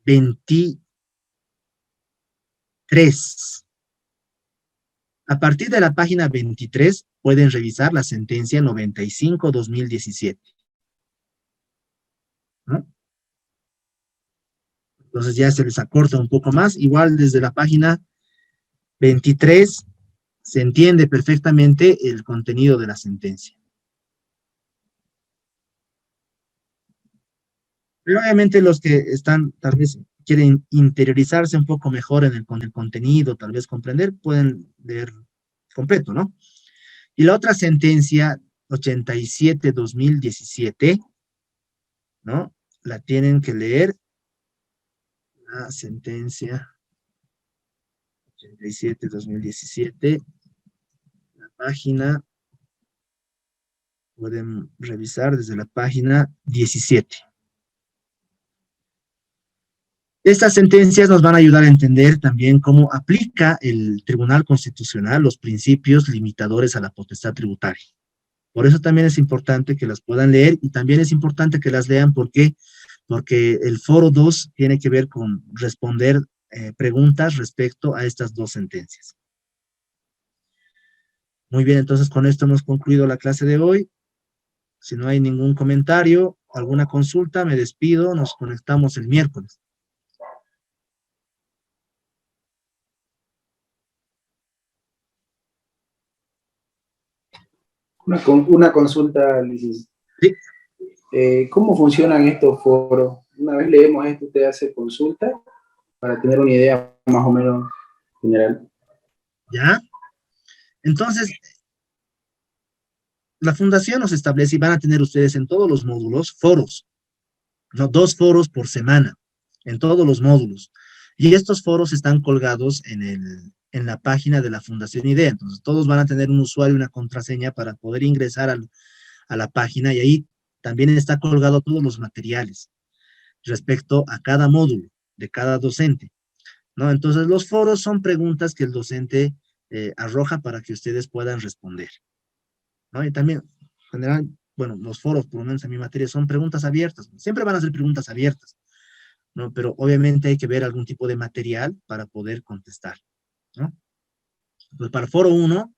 23. A partir de la página 23 pueden revisar la sentencia 95-2017. ¿No? Entonces ya se les acorta un poco más. Igual desde la página 23 se entiende perfectamente el contenido de la sentencia. Pero obviamente los que están, tal vez quieren interiorizarse un poco mejor con el contenido, tal vez comprender, pueden leer completo, ¿no? Y la otra sentencia, 87-2017, ¿no? La tienen que leer, la sentencia 87-2017, la página, pueden revisar desde la página 17. Estas sentencias nos van a ayudar a entender también cómo aplica el Tribunal Constitucional los principios limitadores a la potestad tributaria. Por eso también es importante que las puedan leer y también es importante que las lean porque el foro 2 tiene que ver con responder preguntas respecto a estas dos sentencias. Muy bien, entonces con esto hemos concluido la clase de hoy. Si no hay ningún comentario o alguna consulta, me despido, nos conectamos el miércoles. Una consulta, licenciado. Sí. ¿Cómo funcionan estos foros? Una vez leemos esto, usted hace consulta para tener una idea más o menos general. ¿Ya? Entonces, la fundación nos establece y van a tener ustedes en todos los módulos foros, ¿no? 2 foros por semana, en todos los módulos. Y estos foros están colgados en la página de la Fundación IDEA. Entonces, todos van a tener un usuario y una contraseña para poder ingresar a la página y ahí también está colgado todos los materiales respecto a cada módulo de cada docente, ¿no? Entonces, los foros son preguntas que el docente arroja para que ustedes puedan responder, ¿no? Y también, en general, bueno, los foros, por lo menos en mi materia, son preguntas abiertas. Siempre van a ser preguntas abiertas, ¿no? Pero obviamente hay que ver algún tipo de material para poder contestar, ¿no? Pues para el foro 1,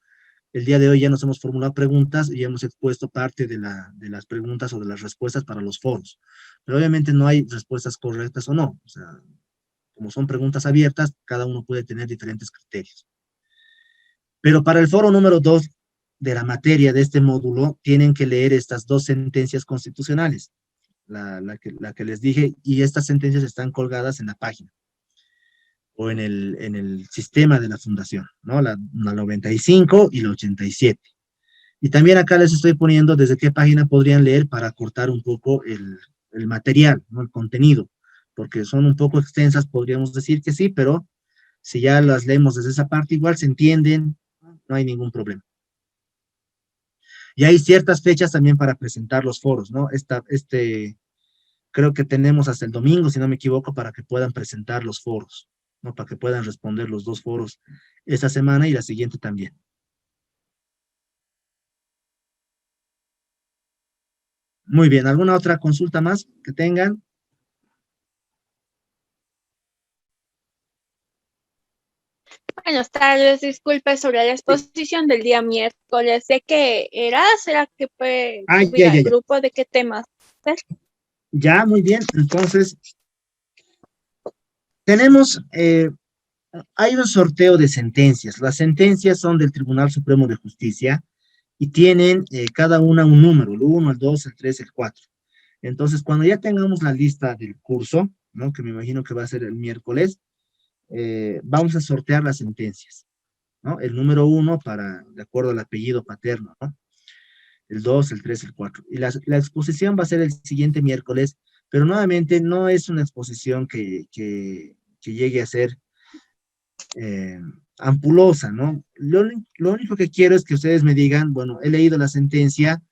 el día de hoy ya nos hemos formulado preguntas y hemos expuesto parte de las preguntas o de las respuestas para los foros. Pero obviamente no hay respuestas correctas o no. O sea, como son preguntas abiertas, cada uno puede tener diferentes criterios. Pero para el foro número 2 de la materia de este módulo, tienen que leer estas 2 sentencias constitucionales, la que les dije, y estas sentencias están colgadas en la página o en el sistema de la fundación, ¿no? La 95 y la 87. Y también acá les estoy poniendo desde qué página podrían leer para cortar un poco el material, ¿no? El contenido, porque son un poco extensas, podríamos decir que sí, pero si ya las leemos desde esa parte, igual se entienden, no hay ningún problema. Y hay ciertas fechas también para presentar los foros, ¿no? Creo que tenemos hasta el domingo, si no me equivoco, para que puedan presentar los foros, ¿no? Para que puedan responder los 2 foros esta semana y la siguiente también. Muy bien, ¿alguna otra consulta más que tengan? Buenas tardes, disculpe sobre la exposición del día miércoles. ¿De qué era? ¿Será que puede subir al grupo? ¿De qué temas? Ya, muy bien. Entonces, tenemos, hay un sorteo de sentencias. Las sentencias son del Tribunal Supremo de Justicia y tienen cada una un número, el 1, el 2, el 3, el 4. Entonces, cuando ya tengamos la lista del curso, ¿no? Que me imagino que va a ser el miércoles, vamos a sortear las sentencias, ¿no? El número 1 de acuerdo al apellido paterno, ¿no? El 2, el 3, el 4. Y la exposición va a ser el siguiente miércoles, pero nuevamente no es una exposición que llegue a ser ampulosa, ¿no? Lo único que quiero es que ustedes me digan, bueno, he leído la sentencia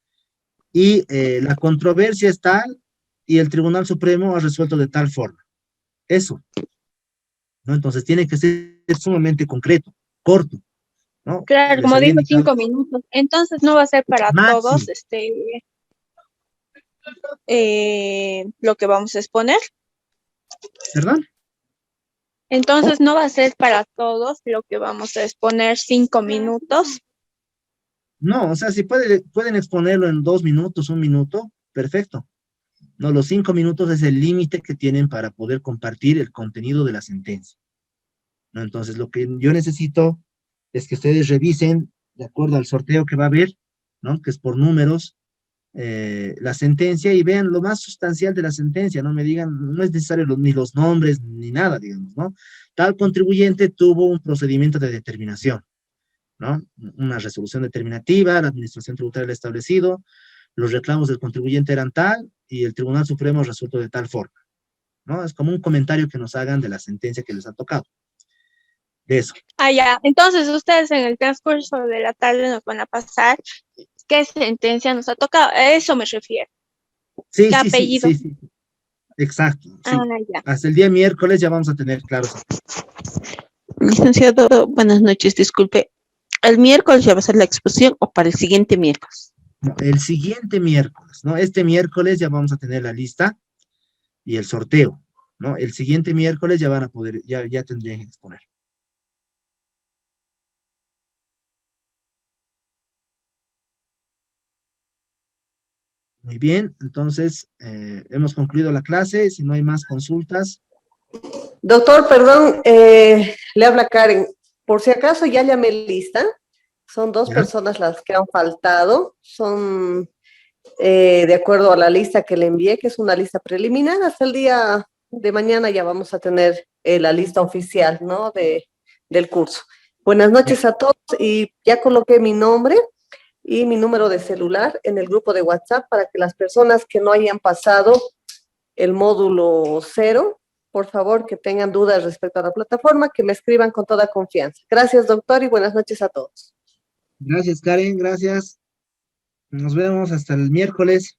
y la controversia es tal y el Tribunal Supremo ha resuelto de tal forma. Eso, ¿no? Entonces tiene que ser sumamente concreto, corto, ¿no? Claro, como dijo, 5 minutos. Entonces no va a ser para todos lo que vamos a exponer. ¿Perdón? Entonces no va a ser para todos lo que vamos a exponer 5 minutos. No, o sea, si pueden exponerlo en 2 minutos, 1 minuto, perfecto. No, los 5 minutos es el límite que tienen para poder compartir el contenido de la sentencia, ¿no? Entonces, lo que yo necesito es que ustedes revisen, de acuerdo al sorteo que va a haber, ¿no? Que es por números, la sentencia y vean lo más sustancial de la sentencia, no me digan, no es necesario ni los nombres ni nada, digamos, ¿no? Tal contribuyente tuvo un procedimiento de determinación, ¿no? Una resolución determinativa, la administración tributaria lo ha establecido, los reclamos del contribuyente eran tal y el Tribunal Supremo resuelto de tal forma, ¿no? Es como un comentario que nos hagan de la sentencia que les ha tocado. De eso. Ah, ya. Entonces ustedes en el transcurso de la tarde nos van a pasar qué sentencia nos ha tocado. A eso me refiero. Sí, ¿Qué sí, apellido? sí. Exacto. Sí. Ah, ya. Hasta el día miércoles ya vamos a tener claros. Licenciado, buenas noches, disculpe. ¿El miércoles ya va a ser la exposición o para el siguiente miércoles? No, el siguiente miércoles, ¿no? Este miércoles ya vamos a tener la lista y el sorteo, ¿no? El siguiente miércoles ya van a poder, ya tendrían que exponer. Muy bien, entonces hemos concluido la clase. Si no hay más consultas. Doctor, perdón, le habla Karen. Por si acaso ya llamé lista. Son 2 personas las que han faltado. Son de acuerdo a la lista que le envié, que es una lista preliminar. Hasta el día de mañana ya vamos a tener la lista oficial, ¿no? Del curso. Buenas noches a todos y ya coloqué mi nombre y mi número de celular en el grupo de WhatsApp para que las personas que no hayan pasado el módulo 0, por favor, que tengan dudas respecto a la plataforma, que me escriban con toda confianza. Gracias, doctor, y buenas noches a todos. Gracias, Karen, gracias. Nos vemos hasta el miércoles.